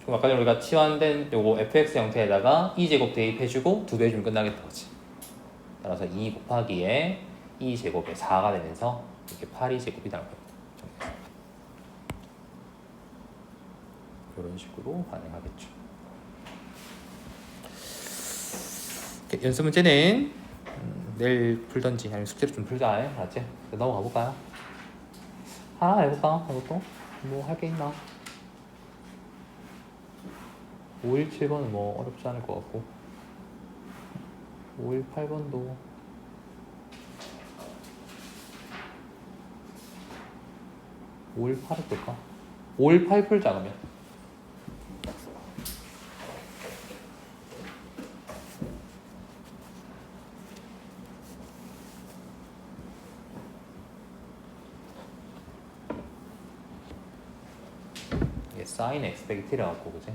그럼 아까 전에 우리가 치환된 요거 fx 형태에다가 2제곱 대입해주고 2배 해주면 끝나겠다, 그지? 따라서 2 곱하기에 2제곱에 4가 되면서 이렇게 8이제곱이 나올 겁니다. 이런 식으로 반응하겠죠. 연습 문제는 내일 풀던지 아니면 숙제를 좀 풀자, 알았지? 넘어가 볼까요? 하나 해볼까? 이것도? 뭐 할 게 있나? 517번은 뭐 어렵지 않을 것 같고 518번도 518을 볼까? 518 풀자 그러면. 이게 사인 엑스펙트라 갖고, 그지?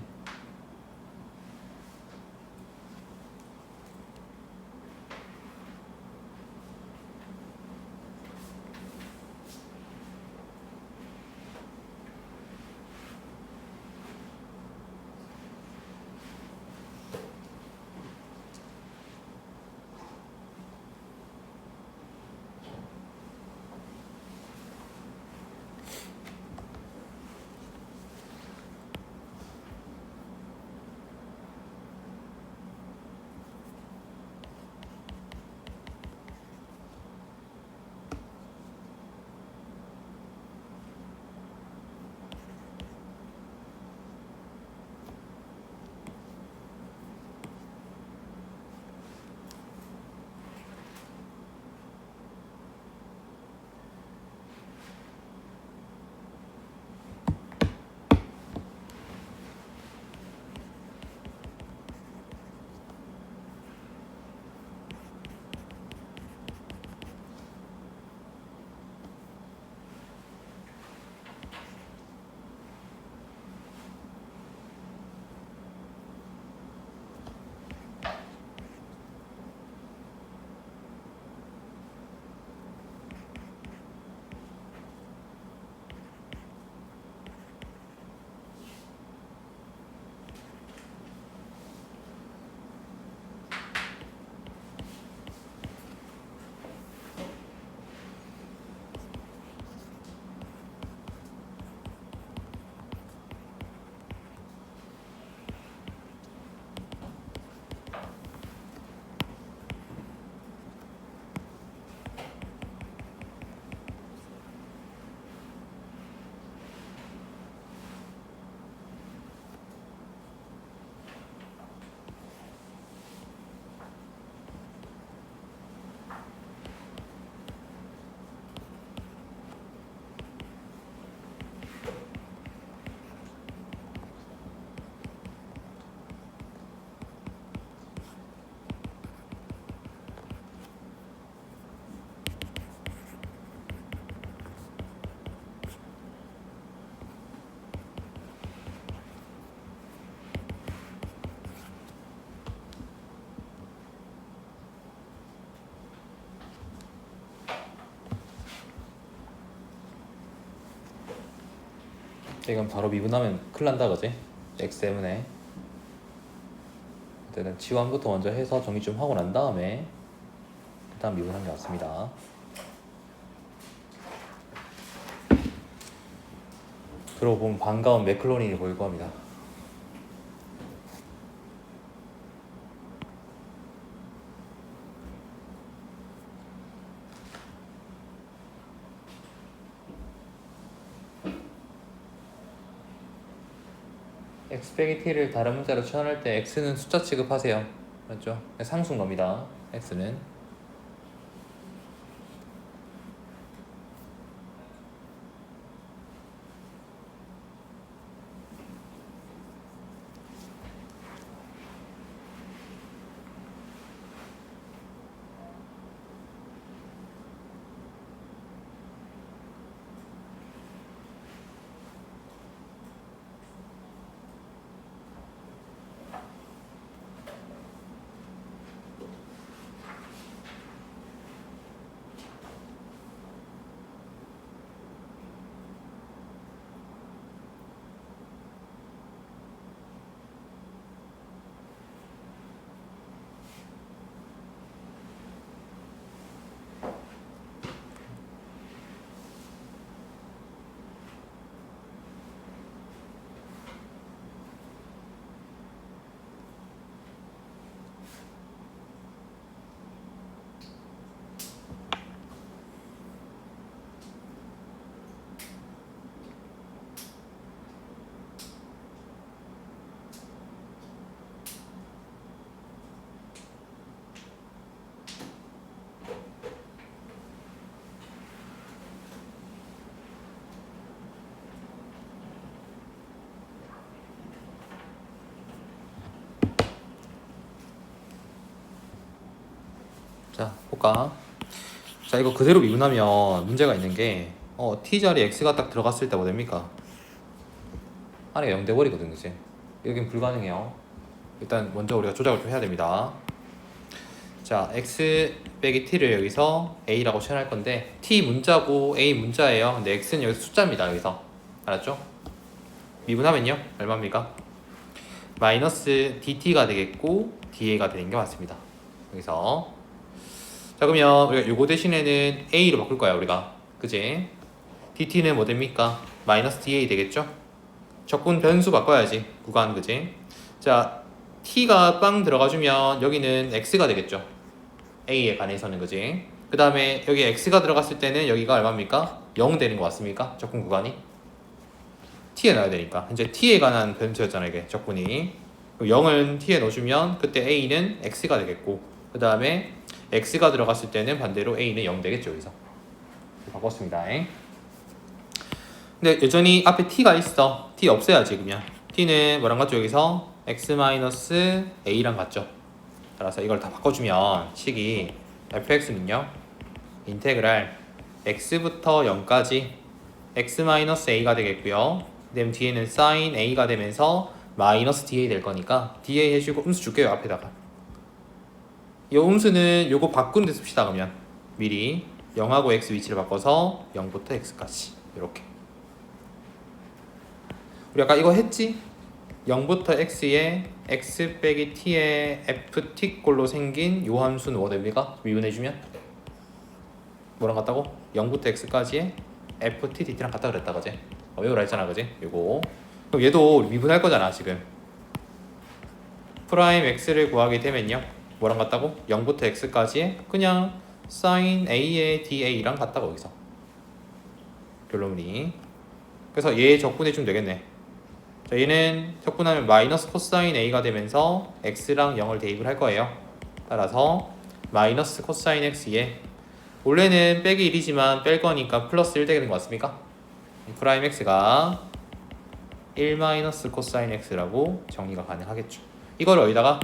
이건 바로 미분하면 큰일 난다 그지? x 때문에. 일단 지원부터 먼저 해서 정리 좀 하고 난 다음에 그다음 미분하는 게 맞습니다. 그러고 보면 반가운 맥클로린이 보일 겁니다. x 빼기 t를 다른 문자로 치환할 때 x는 숫자 취급하세요. 맞죠? 상수입니다. x는. 자, 볼까? 자, 이거 그대로 미분하면 문제가 있는 게 t 자리에 x가 딱 들어갔을 때 뭐 됩니까? 안에 0 돼버리거든, 그치? 여긴 불가능해요. 일단 먼저 우리가 조작을 좀 해야 됩니다. 자, x 빼기 t를 여기서 a라고 치환할 건데 t 문자고 a 문자예요. 근데 x는 여기서 숫자입니다, 여기서. 알았죠? 미분하면요, 얼마입니까? 마이너스 dt가 되겠고 da가 되는 게 맞습니다. 여기서. 자, 그러면 우리가 요거 대신에는 a로 바꿀 거야, 우리가. 그지? dt는 뭐 됩니까? 마이너스 da 되겠죠? 적분 변수 바꿔야지, 구간. 그지? 자, t가 빵 들어가주면 여기는 x가 되겠죠, a에 관해서는. 그지? 그 다음에 여기 x가 들어갔을 때는 여기가 얼마입니까? 0 되는 거 맞습니까? 적분 구간이 t에 넣어야 되니까. 현재 t에 관한 변수였잖아, 이게 적분이. 0은 t에 넣어주면 그때 a는 x가 되겠고, 그 다음에 x가 들어갔을 때는 반대로 a는 0 되겠죠, 여기서. 바꿨습니다. 근데 여전히 앞에 t가 있어. t 없애야지. 그러면 t는 뭐랑 같죠? 여기서 x-a랑 같죠. 따라서 이걸 다 바꿔주면 식이 fx는요, 인테그랄 x부터 0까지 x-a가 되겠고요. 그 다음 뒤에는 sin a가 되면서 마이너스 da 될 거니까 da 해주고 음수 줄게요, 앞에다가. 이 음수는 요거 바꾼 데 씁시다. 그러면 미리 0하고 x 위치를 바꿔서 0부터 x까지 이렇게. 우리 아까 이거 했지? 0부터 x에 x 빼기 t의 ft 꼴로 생긴 요 함수는 뭐 됩니까? 미분해주면 뭐랑 같다고? 0부터 x까지의 ft dt랑 같다 그랬다, 그지? 외우라 했잖아, 그지? 요거. 그럼 얘도 미분할 거잖아, 지금. 프라임 x를 구하게 되면요, 뭐랑 같다고? 0부터 x까지의 그냥 sin a의 da랑 같다고, 여기서. 결론이. 그래서 얘 적분해주면 되겠네. 자, 얘는 적분하면 마이너스 코사인 a가 되면서 x랑 0을 대입을 할 거예요. 따라서 마이너스 코사인 x에, 원래는 빼기 1이지만 뺄 거니까 플러스 1 되는 거 맞습니까? 프라임 x가 1 마이너스 코사인 x라고 정리가 가능하겠죠. 이걸 어디다가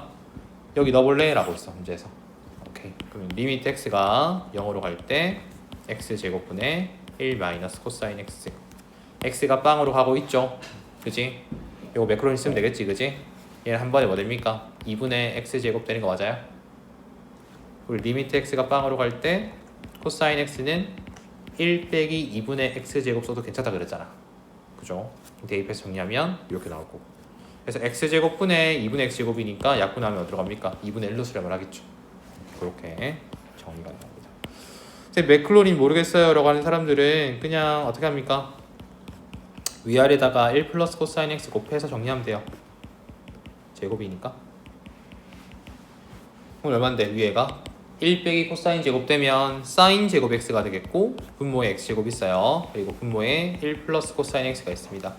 여기 넣어볼래? 라고 있어, 문제에서. 오케이. 그럼 리미트 x가 0으로 갈 때 x제곱분의 1 마이너스 코사인 x. x가 빵으로 가고 있죠, 그지? 요거 매크로니 쓰면 되겠지, 그지? 얘는 한 번에 뭐 됩니까? 2분의 x제곱 되는 거 맞아요? 그리고 리미트 x가 빵으로 갈 때 코사인 x는 1 빼기 2분의 x제곱 써도 괜찮다 그랬잖아. 그죠? 대입해서 정리하면 이렇게 나올 거고. 그래서 x제곱분의 2분의 x제곱이니까 약분하면 어디로 갑니까? 2분의 1로 수렴을 하겠죠. 그렇게 정리가 나옵니다. 맥클로린 모르겠어요 라고 하는 사람들은 그냥 어떻게 합니까? 위아래다가 1 플러스 코사인 x 곱해서 정리하면 돼요. 제곱이니까. 그럼 얼마인데 위에가? 1 빼기 코사인 제곱 되면 사인 제곱 x가 되겠고 분모에 x제곱 있어요. 그리고 분모에 1 플러스 코사인 x가 있습니다.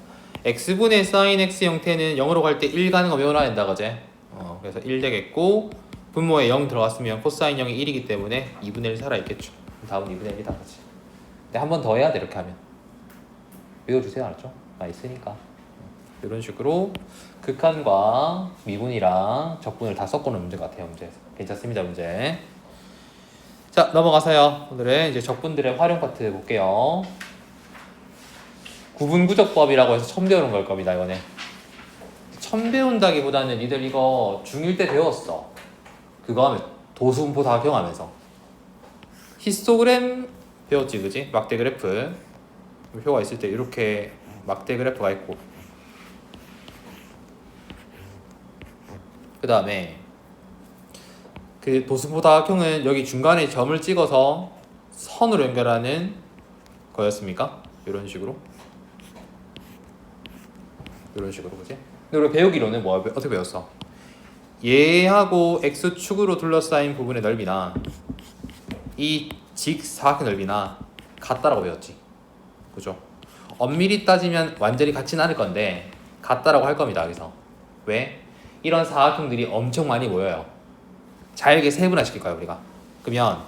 x분의 사인 x 형태는 0으로 갈 때 1 가는 거 외워놔야 된다 그제? 그래서 1 되겠고 분모에 0 들어갔으면 코사인 0이 1이기 때문에 2분의 1 살아있겠죠. 답은 2분의 1이다 그지? 근데 한 번 더 해야 돼 이렇게 하면. 외워주세요 알았죠? 있으니까. 이런 식으로 극한과 미분이랑 적분을 다 섞어놓은 문제 같아요. 문제에서 괜찮습니다. 문제. 자 넘어가서요. 오늘은 이제 적분들의 활용 파트 볼게요. 구분구적법이라고 해서 처음 배우는 걸 겁니다. 이번에 처음 배운다기보다는 니들 이거 중1 때 배웠어. 그거 하면 도수분포 다 경험하면서 히스토그램 배웠지 그지? 막대 그래프 표가 있을 때 이렇게 막대 그래프가 있고 그 다음에 그 도수분포 다각형은 여기 중간에 점을 찍어서 선으로 연결하는 거였습니까? 이런 식으로 그지? 근데 우리 배우기로는 뭐 어떻게 배웠어? 얘하고 x축으로 둘러싸인 부분의 넓이나 이 직사각형 넓이나 같다라고 배웠지. 그죠? 엄밀히 따지면 완전히 같지는 않을 건데 같다라고 할 겁니다. 여기서 왜? 이런 사각형들이 엄청 많이 모여요. 잘게 세분화 시킬 거야 우리가. 그러면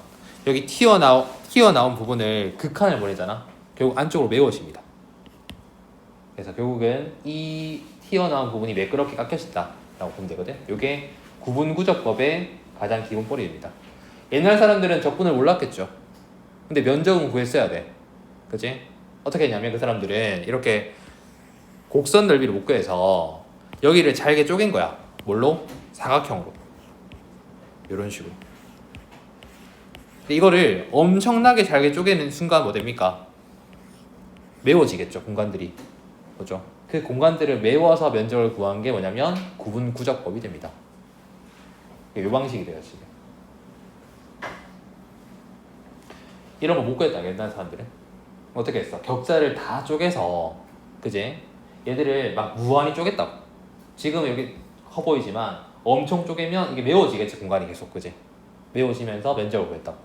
여기 튀어나온 부분을 극한을 보내잖아. 결국 안쪽으로 메워집니다. 그래서 결국은 이 튀어나온 부분이 매끄럽게 깎여진다 라고 보면 되거든. 이게 구분구적법의 가장 기본뿌리입니다. 옛날 사람들은 적분을 몰랐겠죠. 근데 면적은 구했어야 돼. 그치? 어떻게 했냐면 그 사람들은 이렇게 곡선 넓이를 못 구해서 여기를 잘게 쪼갠 거야. 뭘로? 사각형으로. 이런 식으로. 근데 이거를 엄청나게 잘게 쪼개는 순간 뭐 됩니까? 메워지겠죠. 공간들이. 그죠? 그 공간들을 메워서 면적을 구한 게 뭐냐면 구분구적법이 됩니다. 이 방식이 돼요 지금. 이런 거 못 구했다 옛날 사람들은. 어떻게 했어? 격자를 다 쪼개서 그지? 얘들을 막 무한히 쪼갰다고. 지금 여기 커 보이지만 엄청 쪼개면 이게 메워지겠지 공간이 계속 그지? 메워지면서 면적을 구했다고.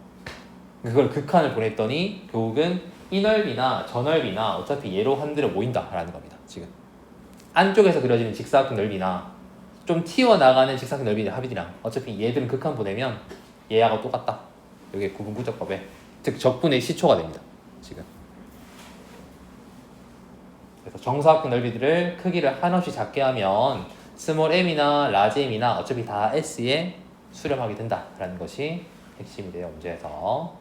그걸 극한을 보냈더니 결국은 이 넓이나 저 넓이나 어차피 얘로 한들어 모인다라는 겁니다. 지금 안쪽에서 그려지는 직사각형 넓이나 좀 튀어나가는 직사각형 넓이의 합이랑 어차피 얘들은 극한 보내면 얘하고 똑같다. 이게 구분구적법의 즉 적분의 시초가 됩니다. 지금 그래서 정사각형 넓이들을 크기를 한없이 작게 하면 스몰 m이나 라지 m이나 어차피 다 s에 수렴하게 된다라는 것이 핵심이 돼요. 문제에서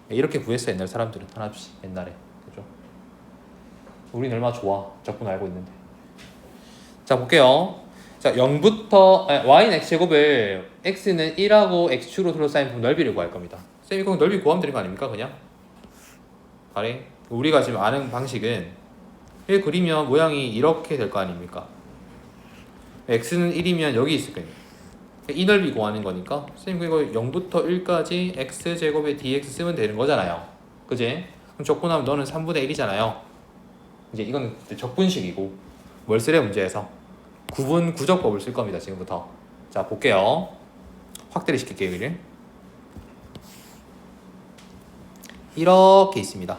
이렇게 구했어 옛날 사람들은 하나씩 옛날에. 그죠? 우린 얼마나 좋아 적분 알고 있는데. 자 볼게요. 자 0부터 y는 x제곱을 x는 1하고 x축으로 둘러싸인 부분 넓이를 구할 겁니다. 쌤이 그럼 넓이 구하면 되는 거 아닙니까 그냥? 아래 우리가 지금 아는 방식은 이 그리면 모양이 이렇게 될 거 아닙니까? x는 1이면 여기 있을 거예요. 이 넓이 구하는 거니까 쌤 이거 0부터 1까지 x제곱에 dx 쓰면 되는 거잖아요. 그지? 그럼 적분하면 너는 3분의 1이잖아요. 이제 이건 적분식이고 뭘 쓰래 문제에서? 구분구적법을 쓸 겁니다. 지금부터. 자 볼게요. 확대를 시킬게요. 여기를. 이렇게 있습니다.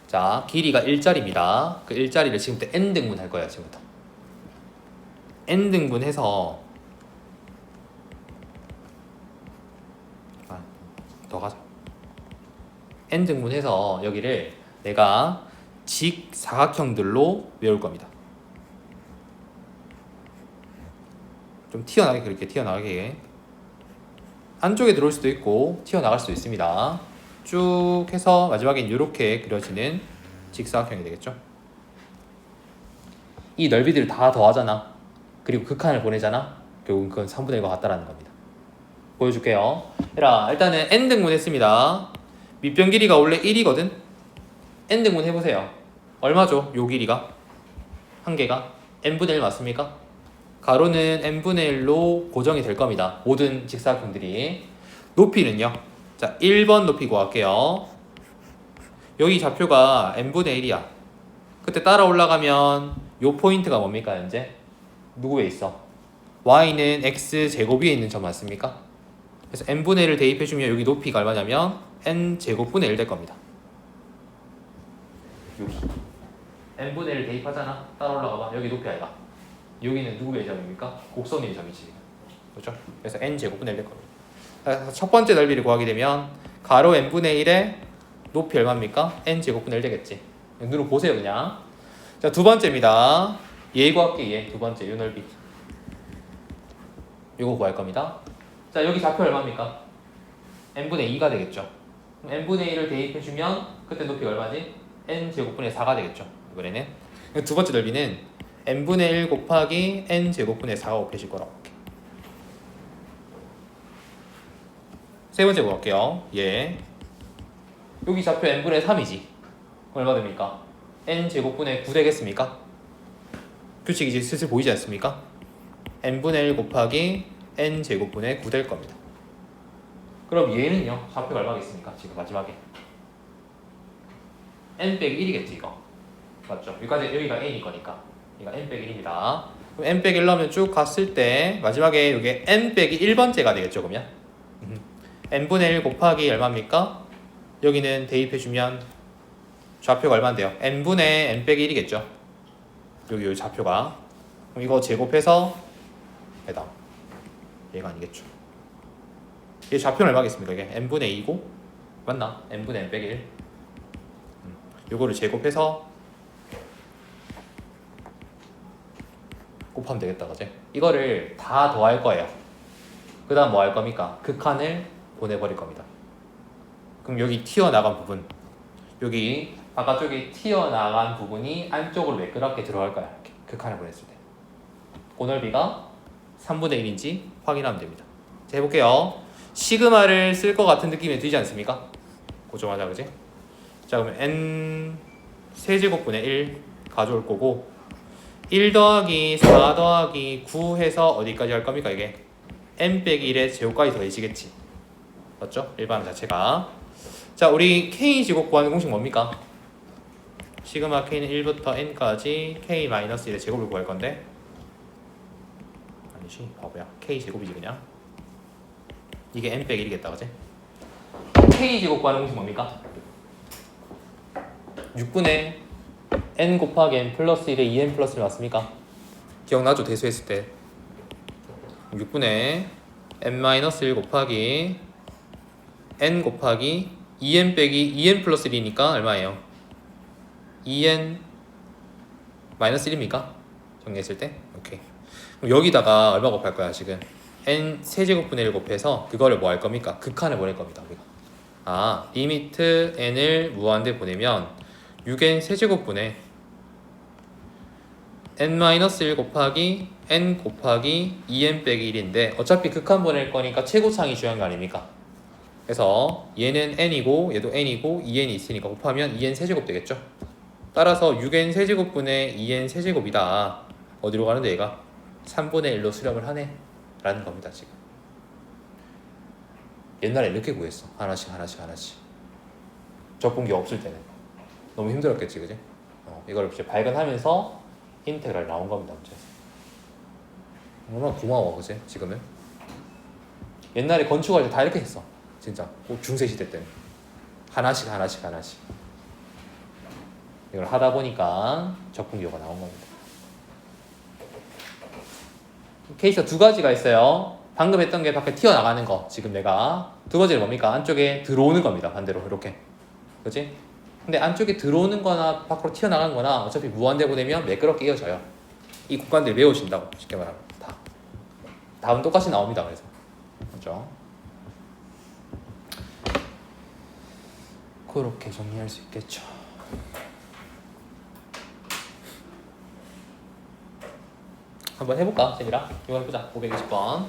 자 길이가 1짜리입니다. 그 1짜리를 지금부터 n등분 할 거예요. 지금부터 n등분 해서 더 가자. n등분 해서 여기를 내가 직사각형들로 외울 겁니다. 좀 튀어나가게 그렇게 튀어나가게 안쪽에 들어올 수도 있고 튀어나갈 수도 있습니다. 쭉 해서 마지막엔 이렇게 그려지는 직사각형이 되겠죠. 이 넓이들을 다 더하잖아. 그리고 극한을 보내잖아. 결국은 그건 3분의 1과 같다라는 겁니다. 보여줄게요. 얘라 일단은 n등분 했습니다. 밑변 길이가 원래 1이거든. n등분 해보세요. 얼마죠? 요 길이가? 한 개가? n분의 1 맞습니까? 가로는 n분의 1로 고정이 될 겁니다. 모든 직사각형들이. 높이는요? 자, 1번 높이 구할게요. 여기 좌표가 n분의 1이야. 그때 따라 올라가면 요 포인트가 뭡니까 현재? 누구에 있어? y는 x제곱 위에 있는 점 맞습니까? 그래서 n분의 1을 대입해주면 여기 높이가 얼마냐면 n제곱분의 1 될 겁니다. 여기 n분의 1 대입하잖아. 따라 올라가봐. 여기 높이 아이가. 여기는 누구의 점입니까? 곡선의 점이지. 그렇죠? 그래서 n제곱분의 1 될 겁니다. 그래서 첫 번째 넓이를 구하게 되면 가로 n분의 1의 높이 얼마입니까? n제곱분의 1 되겠지. 눈으로 보세요 그냥. 자, 두 번째입니다. 얘 구할게. 얘 두 번째 요 넓이. 요거 구할 겁니다. 자, 여기 좌표 얼마입니까? n분의 2가 되겠죠. 그럼 n분의 1을 대입해주면 그때 높이가 얼마지? n제곱분의 4가 되겠죠. 이번에는 두 번째 넓이는 n분의 1 곱하기 n제곱분의 4가 곱해질 거라고 할게. 세 번째 구할게요. 예. 여기 좌표 n분의 3이지. 얼마 됩니까? n제곱분의 9 되겠습니까? 규칙이 이제 슬슬 보이지 않습니까? n분의 1 곱하기 n제곱분의 9 될 겁니다. 그럼 얘는요? 좌표가 얼마겠습니까? 지금 마지막에 n 빼기 1이겠지 이거. 맞죠? 여기가 n일 거니까 이거 n 빼기 1입니다. 그럼 n 빼기 1 넣으면 쭉 갔을 때 마지막에 이게 n 빼기 1번째가 되겠죠 그러면? n분의 1 곱하기 얼마입니까? 여기는 대입해주면 좌표가 얼마인데요? n분의 n 빼기 1이겠죠? 여기 좌표가. 그럼 이거 제곱해서 해당. 얘가 아니겠죠. 얘 좌표는 얼마겠습니까? 이게 n분의 2고 맞나? n분의 n 빼기 1. 요거를 제곱해서 곱하면 되겠다, 그지? 이거를 다 더할 거예요. 그 다음 뭐 할 겁니까? 극한을 보내버릴 겁니다. 그럼 여기 튀어나간 부분, 여기 바깥쪽에 튀어나간 부분이 안쪽으로 매끄럽게 들어갈 거야. 이렇게 극한을 보냈을 때. 그 넓이가 3분의 1인지 확인하면 됩니다. 자, 해볼게요. 시그마를 쓸 것 같은 느낌이 들지 않습니까? 고정하자, 그지? 자, 그러면 n 세제곱분의 1 가져올 거고 1 더하기 4 더하기 9 해서 어디까지 할 겁니까 이게? n 빼기 1의 제곱까지 더해지겠지. 맞죠? 일반항 자체가. 자, 우리 k 제곱 구하는 공식 뭡니까? 시그마 k는 1부터 n까지 k-1의 제곱을 구할 건데 아니지 바보야. k 제곱이지 그냥. 이게 n 빼기 1이겠다 그지? k 제곱 구하는 공식 뭡니까? 6분의 n 곱하기 n 플러스 1의 2n 플러스 1 맞습니까? 기억나죠? 대수했을 때 6분의 n-1 곱하기 n 곱하기 2n 빼기 2n 플러스 1이니까 얼마예요? 2n 마이너스 1입니까? 정리했을 때? 오케이. 그럼 여기다가 얼마 곱할 거야 지금? n 세제곱분의 1 곱해서 그거를 뭐 할 겁니까? 극한을 보낼 겁니다 우리가. 아, 리미트 n을 무한대 보내면 6n 세제곱분의 n-1 곱하기 n 곱하기 2n 빼기 1인데 어차피 극한 보낼 거니까 최고창이 중요한 거 아닙니까? 그래서 얘는 n이고 얘도 n이고 2n이 있으니까 곱하면 2n 세제곱 되겠죠? 따라서 6n 세제곱분의 2n 세제곱이다. 어디로 가는데 얘가? 3분의 1로 수렴을 하네 라는 겁니다 지금. 옛날에 이렇게 구했어. 하나씩 적분기 없을 때는 너무 힘들었겠지 그지? 이걸 이제 발견하면서 인테그랄 나온 겁니다 문제에서. 얼마나 고마워 그지? 지금은 옛날에 건축할 때 다 이렇게 했어 진짜. 중세 시대 때는 하나씩 이걸 하다 보니까 적분기호가 나온 겁니다. 케이스가 두 가지가 있어요. 방금 했던 게 밖에 튀어나가는 거. 지금 내가 두 번째는 뭡니까? 안쪽에 들어오는 겁니다. 반대로 이렇게. 그치? 근데 안쪽에 들어오는 거나 밖으로 튀어나가는 거나 어차피 무한대 보내면 매끄럽게 이어져요. 이 구간들 외우신다고 쉽게 말하면 다. 답은 똑같이 나옵니다. 그래서 그렇죠? 그렇게 정리할 수 있겠죠. 한번 해볼까? 재미라? 이거 해보자. 520번.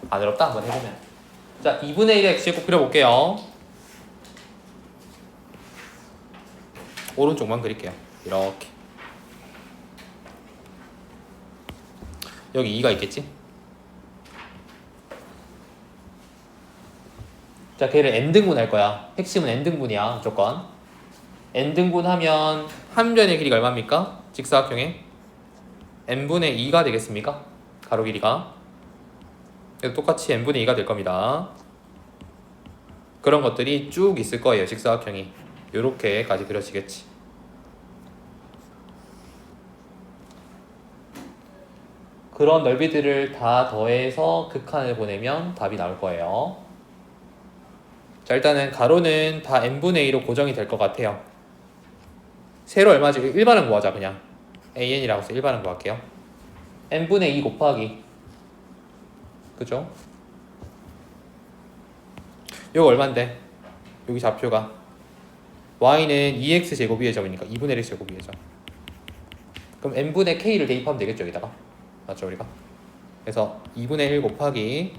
안 어렵다. 한번 해보면. 자, 2분의 1의 x제곱 그려볼게요. 오른쪽만 그릴게요. 이렇게. 여기 2가 있겠지? 자, 걔를 n등분 할 거야. 핵심은 n등분이야, 무조건. n등분 하면 함변의 길이가 얼마입니까? 직사각형의 n분의 2가 되겠습니까? 가로 길이가. 그래서 똑같이 n분의 2가 될 겁니다. 그런 것들이 쭉 있을 거예요, 직사각형이. 요렇게까지 그려지겠지. 그런 넓이들을 다 더해서 극한을 보내면 답이 나올 거예요. 자, 일단은 가로는 다 n분의 2로 고정이 될 것 같아요. 세로 얼마지? 일반은 구하자 그냥. an이라고 해서 일반은 구할게요. n분의 2 곱하기, 그죠? 요거 얼만데? 여기 좌표가 y는 2x제곱의 점이니까 2분의 1x제곱의 점. 그럼 n분의 k를 대입하면 되겠죠, 여기다가. 맞죠, 우리가? 그래서 2분의 1 곱하기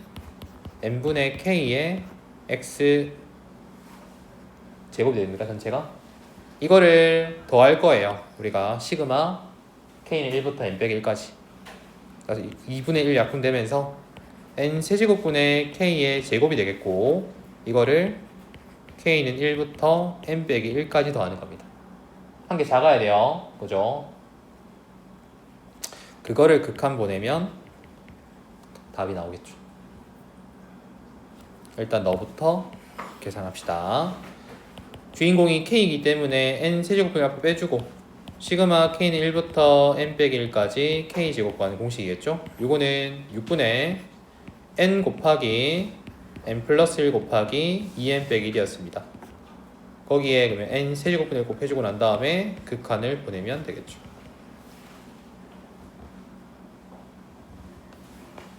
n분의 k의 x 제곱이 됩니다, 전체가. 이거를 더할 거예요, 우리가. 시그마 k는 1부터 n 빼기 1까지. 그래서 2분의 1 약분되면서 n 세제곱분의 k의 제곱이 되겠고, 이거를 k는 1부터 n 빼기 1까지 더하는 겁니다. 한 개 작아야 돼요, 그죠? 그거를 극한 보내면 답이 나오겠죠. 일단 너부터 계산합시다. 주인공이 k이기 때문에 n 세제곱분을 앞에 빼주고, 시그마 k는 1부터 n 빼기 1까지 k 제곱 구하는 공식이겠죠. 요거는 6분의 n 곱하기 n 플러스 1 곱하기 2n 빼기 1이었습니다. 거기에 그러면 n 세제곱분을 곱해주고 난 다음에 극한을 보내면 되겠죠.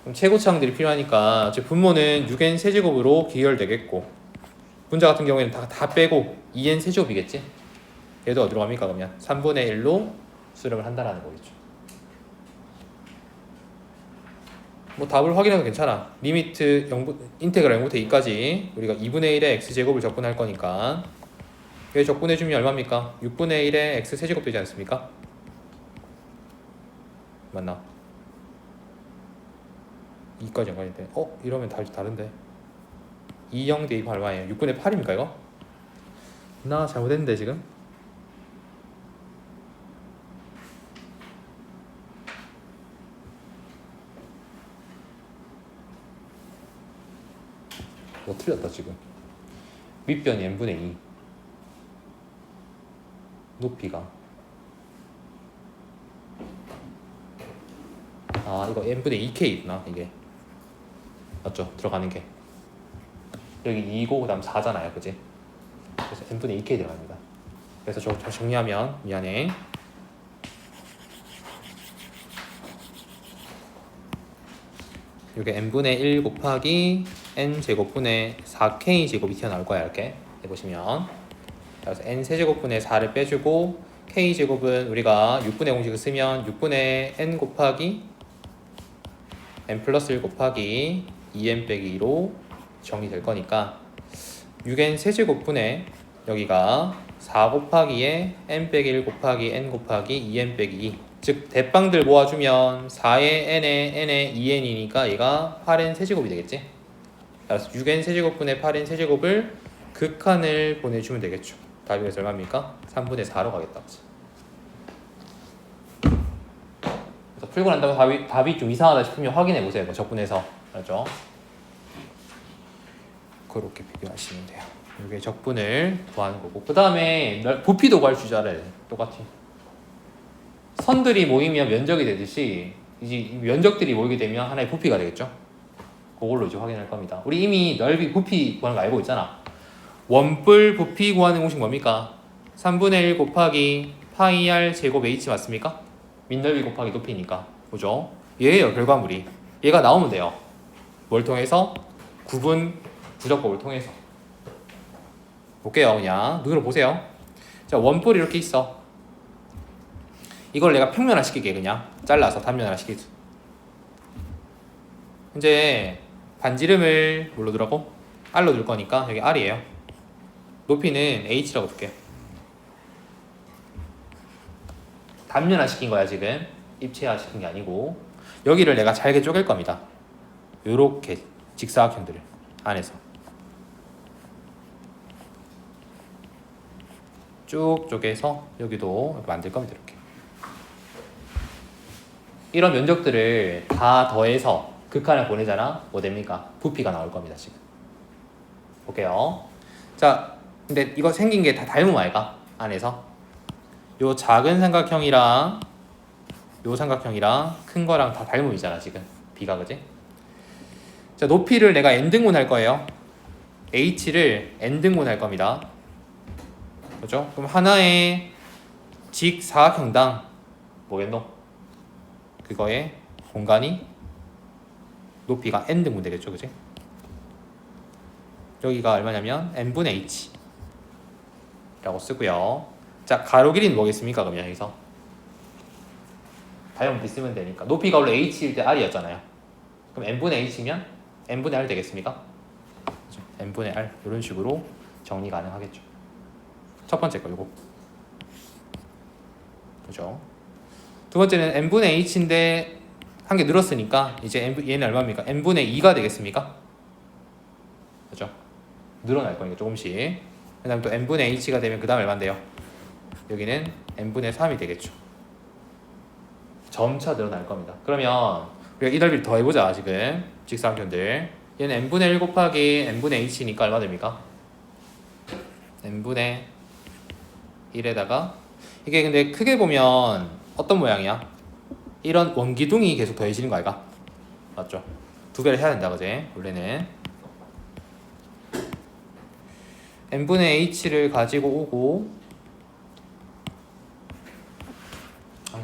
그럼 최고차항들이 필요하니까 즉 분모는 6n 세제곱으로 기혈되겠고, 분자 같은 경우에는 다 빼고 2n 세제곱이겠지. 얘도 어디로 갑니까? 그러면 3분의 1로 수렴을 한다라는 거겠죠. 뭐 답을 확인해도 괜찮아. 리미트 0, 인테그랄 0부터 2까지 우리가 2분의 1의 x제곱을 적분할 거니까, 여기 적분해주면 얼마입니까? 6분의 1의 x 세제곱 되지 않습니까? 맞나? 2까지 연관이 돼. 이러면 다른데. 2영 대입 얼마예요? 6분의 8입니까 이거? 나 잘못했는데 지금? 틀렸다 지금. 윗변이 n분의 2, 높이가 이거 n분의 2k구나 이게. 맞죠? 들어가는 게 여기 2고 그 다음 4잖아요, 그지? 그래서 n분의 2k 들어갑니다. 그래서 저 정리하면, 미안해, 이게 n분의 1 곱하기 n제곱분의 4k 제곱이 튀어나올 거야. 이렇게 해보시면, 그래서 n 세제곱분의 4를 빼주고 k 제곱은 우리가 6분의 공식을 쓰면 6분의 n 곱하기 n 플러스 1 곱하기 2n 빼기 2로 정리될 거니까, 6n 세제곱분의 여기가 4 곱하기에 n 빼기 1 곱하기 n 곱하기 2n 빼기 2, 즉 대빵들 모아주면 4의 n에 n에 2n이니까 얘가 8n 세제곱이 되겠지. 그래서 6n 세제곱분의 8n 세제곱을 극한을 보내주면 되겠죠. 답이 그래서 얼마입니까? 3분의 4로 가겠다. 그래서 풀고 난 다음에 답이 좀 이상하다 싶으면 확인해 보세요. 뭐 적분해서. 알죠? 그렇게 비교하시면 돼요. 이게 적분을 구하는 거고, 그 다음에 부피도 구할 줄 알아야 돼. 똑같이 선들이 모이면 면적이 되듯이 이제 면적들이 모이게 되면 하나의 부피가 되겠죠. 그걸로 이제 확인할 겁니다. 우리 이미 넓이 부피 구하는 거 알고 있잖아. 원뿔 부피 구하는 공식 뭡니까? 3분의 1 곱하기 파이 r 제곱 h 맞습니까? 밑넓이 곱하기 높이니까. 그죠? 얘예요, 결과물이. 얘가 나오면 돼요. 뭘 통해서? 구분 부적법을 통해서. 볼게요. 그냥 눈으로 보세요. 자, 원뿔이 이렇게 있어. 이걸 내가 평면화 시킬게. 그냥 잘라서 단면화 시키지. 이제 반지름을 뭘로 두라고? R로 둘 거니까 여기 R이에요. 높이는 H라고 둘게요. 단면화 시킨 거야 지금. 입체화 시킨 게 아니고. 여기를 내가 잘게 쪼갤 겁니다. 요렇게 직사각형들을 안에서 쭉 쪼개서 여기도 이렇게 만들 겁니다. 이렇게 이런 면적들을 다 더해서 극한을 보내잖아. 뭐 됩니까? 부피가 나올 겁니다. 지금 볼게요. 자, 근데 이거 생긴 게 다 닮은 아이가 안에서 요 작은 삼각형이랑 요 삼각형이랑 큰 거랑 다 닮음이잖아 지금 B가. 그지? 자, 높이를 내가 n등분 할 거예요. h를 n등분 할 겁니다. 그죠? 그럼 하나의 직사각형당 뭐겠노? 그거의 공간이 높이가 n등분 되겠죠. 그지? 여기가 얼마냐면 n분의 h 라고 쓰고요. 자, 가로 길이는 뭐겠습니까? 그러면 여기서 다이아몬드 쓰면 되니까 높이가 원래 h일 때 r이었잖아요. 그럼 n분의 h면 n분의 r 되겠습니까? 그죠? n분의 r 이런 식으로 정리 가능하겠죠. 첫 번째 거 이거. 그죠? 두 번째는 n분의 h인데 한 개 늘었으니까 이제 얘는 얼마입니까? n분의 2가 되겠습니까? 그죠? 늘어날 거니까 조금씩. 그 다음에 또 n분의 h가 되면 그 다음 얼마인데요? 여기는 n분의 3이 되겠죠. 점차 늘어날 겁니다. 그러면 우리가 이 넓이를 더해보자. 지금 직사각형들 얘는 n분의 1 곱하기 n분의 h니까 얼마 됩니까? n분의 1에다가 이게 근데 크게 보면 어떤 모양이야? 이런 원기둥이 계속 더해지는 거 아이가? 맞죠? 두 배를 해야 된다. 그지? 원래는 n분의 h를 가지고 오고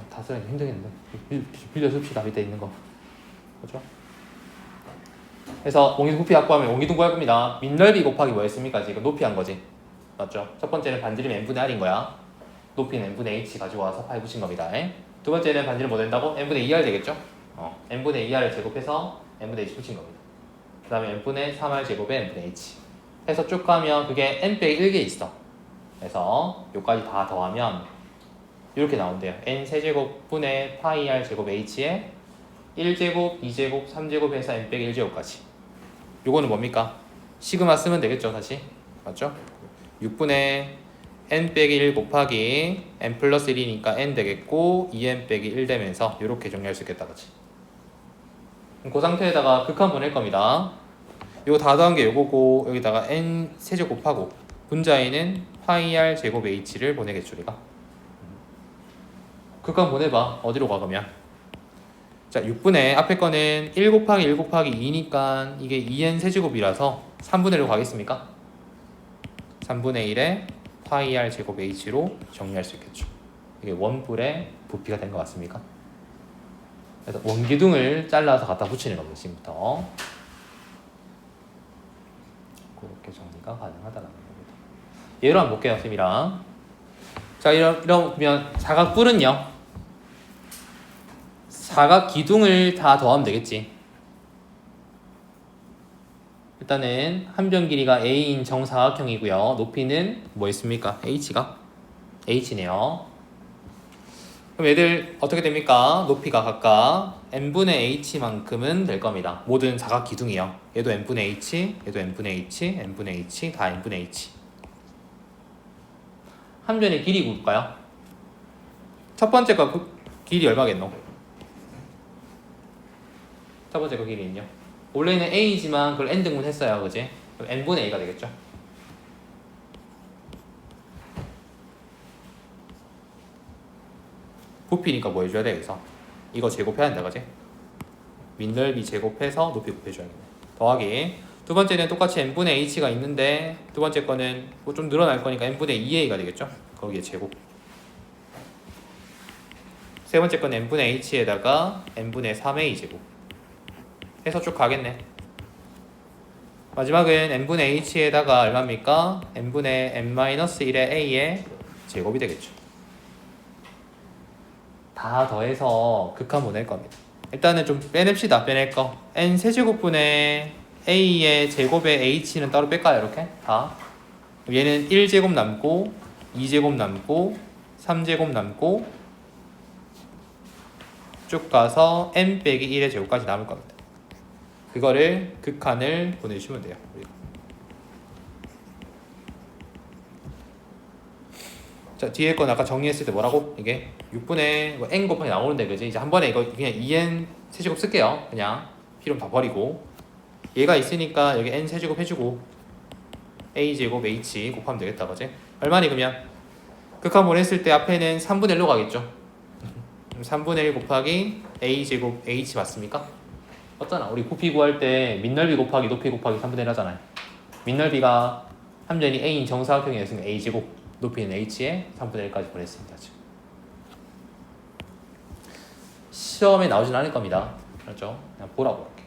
다 쓰기 힘들겠는데 빌려 씁시다. 밑에 있는 거. 그죠? 그래서 원기둥 부피 확보하면 원기둥 구할 겁니다. 밑넓이 곱하기 뭐였습니까? 지금 높이 한 거지. 맞죠? 첫 번째는 반지름 n분의 r인 거야. 높이는 n분의 h 가지고 와서 파이 붙인 겁니다. 두 번째는 반지름 뭐 된다고? n분의 2r 되겠죠? n분의 2r을 제곱해서 n분의 h 붙인 겁니다. 그 다음에 n분의 3r 제곱에 n분의 h 해서 쭉 가면 그게 n 빼기 1개 있어. 그래서 요까지 다 더하면 이렇게 나온대요. n 세제곱분의 파이 r 제곱 h에 1제곱, 2제곱, 3제곱 해서 n 빼기 1제곱까지. 요거는 뭡니까? 시그마 쓰면 되겠죠, 다시. 맞죠? 6분의 n 빼기 1 곱하기 n 플러스 1이니까 n 되겠고 2n 빼기 1 되면서 이렇게 정리할 수 있겠다. 그치? 그 상태에다가 극한 보낼 겁니다. 요거 다 더한 게 요거고 여기다가 n 세제곱 곱하고 분자에는 파이 r 제곱 h를 보내겠죠. 우리가 극한 보내봐. 어디로 가 그러면? 자, 6분의 앞에 거는 1 곱하기 1 곱하기 2니까 이게 2n 세제곱이라서 3분의 1로 가겠습니까? 3분의 1에 파이 r 제곱 h로 정리할 수 있겠죠. 이게 원뿔의 부피가 된 것 같습니까? 그래서 원기둥을 잘라서 갖다 붙이는 겁니다. 지금부터 그렇게 정리가 가능하다는 겁니다. 예로 한번 볼게요, 쌤이랑. 자, 이러면 사각뿔은요. 사각 기둥을 다 더하면 되겠지. 일단은 한 변 길이가 a인 정사각형이고요. 높이는 뭐 있습니까? h가 h네요. 그럼 얘들 어떻게 됩니까? 높이가 각각 n분의 h만큼은 될 겁니다. 모든 사각 기둥이요. 얘도 n분의 h, 얘도 n분의 h, n분의 h, 다 n분의 h. 한 변의 길이 볼까요? 첫 번째 거 길이 얼마겠노? 첫 번째 거 길이는요? 원래는 a지만 그걸 n등분 했어요. 그지? 그럼 n분의 a가 되겠죠? 부피니까 뭐 해줘야 돼? 여기서 이거 제곱해야 한다. 그지? 밑넓이 제곱해서 높이 곱해줘야겠네. 더하기 두 번째는 똑같이 n분의 h가 있는데 두 번째 거는 뭐 좀 늘어날 거니까 n분의 2a가 되겠죠? 거기에 제곱. 세 번째 건 n분의 h에다가 n분의 3a 제곱 해서 쭉 가겠네. 마지막은 n분의 h에다가 얼마입니까? n분의 n-1의 a의 제곱이 되겠죠. 다 더해서 극한 보낼 겁니다. 일단은 좀 빼냅시다. 빼낼 거 n 세제곱분의 a의 제곱에 h는 따로 뺄까요? 이렇게 다. 얘는 1제곱 남고 2제곱 남고 3제곱 남고 쭉 가서 n 빼기 1의 제곱까지 남을 겁니다. 그거를 극한을 보내주시면 돼요. 자, 뒤에 건 아까 정리했을 때 뭐라고? 이게 6분의 뭐 n 곱하기 나오는데 그지? 이제 한 번에 이거 그냥 2n 세제곱 쓸게요. 그냥 필요면 다 버리고 얘가 있으니까 여기 n 세제곱 해주고 a 제곱 h 곱하면 되겠다, 그지? 얼마니 그러면 극한 보냈을 때 앞에는 3분의 1로 가겠죠. 3분의 1 곱하기 a 제곱 h 맞습니까? 맞잖아. 우리 부피 구할 때 밑넓이 곱하기 높이 곱하기 3분의 1 하잖아요. 밑넓이가 함전이 a인 정사각형이었으면 a 제곱, 높이는 h에 3분의 1까지 보냈습니다. 지금. 시험에 나오진 않을 겁니다. 그렇죠? 그냥 보라고 이렇게.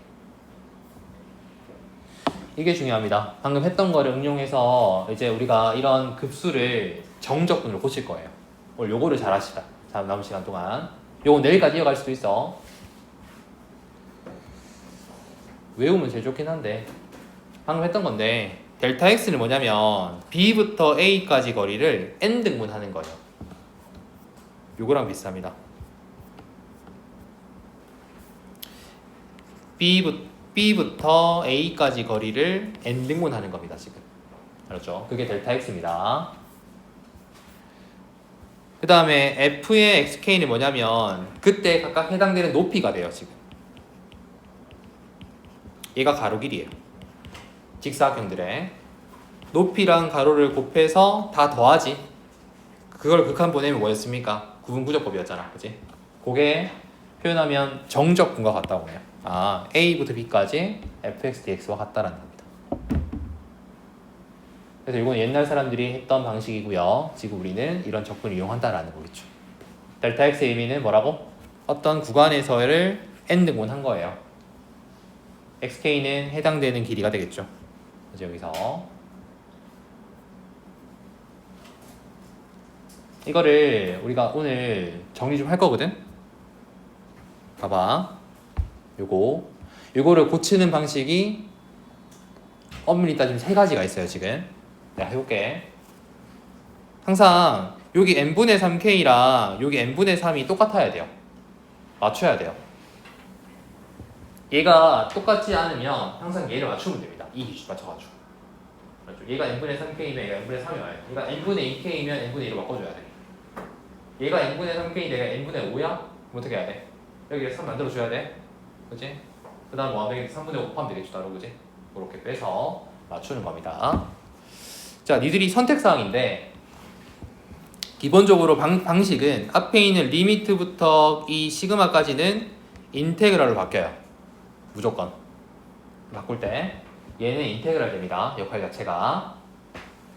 이게 중요합니다. 방금 했던 거를 응용해서 이제 우리가 이런 급수를 정적분으로 고칠 거예요. 오늘 요거를 잘 하시다. 자, 남은 시간 동안. 요거 내일까지 이어갈 수도 있어. 외우면 제일 좋긴 한데 방금 했던 건데 델타 x는 뭐냐면 b부터 a까지 거리를 n 등분하는 거예요. 요거랑 비슷합니다. b부터 a까지 거리를 n 등분하는 겁니다. 지금 그렇죠? 그게 델타 x입니다. 그 다음에 f의 xk는 뭐냐면 그때 각각 해당되는 높이가 돼요. 지금 얘가 가로 길이에요. 직사각형들의 높이랑 가로를 곱해서 다 더하지. 그걸 극한 보내면 뭐였습니까? 구분구조법이었잖아, 그지? 그게 표현하면 정적분과 같다고 해요. 아, a부터 b까지 fx dx와 같다라는 겁니다. 그래서 이건 옛날 사람들이 했던 방식이고요. 지금 우리는 이런 적분을 이용한다라는 거겠죠. 델타 x의 의미는 뭐라고? 어떤 구간에서를 n 등분한 거예요. xk는 해당되는 길이가 되겠죠. 그래서 여기서 이거를 우리가 오늘 정리 좀 할 거거든. 봐봐. 요거를 고치는 방식이 엄밀히 따지면 3가지가 있어요. 지금 내가 해볼게. 항상 여기 n분의 3k랑 여기 n분의 3이 똑같아야 돼요. 맞춰야 돼요. 얘가 똑같지 않으면 항상 얘를 맞추면 됩니다. 이 기준 맞춰가지고. 그렇죠? 얘가 n분의 3k면 얘가 n분의 3이 와요. 얘가 n분의 2k면 n분의 1로 바꿔줘야 돼. 얘가 n분의 3k, 내가 n분의 5야? 그럼 어떻게 해야 돼? 여기를 3 만들어줘야 돼. 그치? 그 다음 뭐 3분의 5 곱하면 되겠죠. 따로, 그치? 그렇게 빼서 맞추는 겁니다. 자, 니들이 선택사항인데 기본적으로 방식은 앞에 있는 리미트부터 이 시그마까지는 인테그랄로 바뀌어요. 무조건 바꿀 때 얘는 인테그랄 됩니다. 역할 자체가.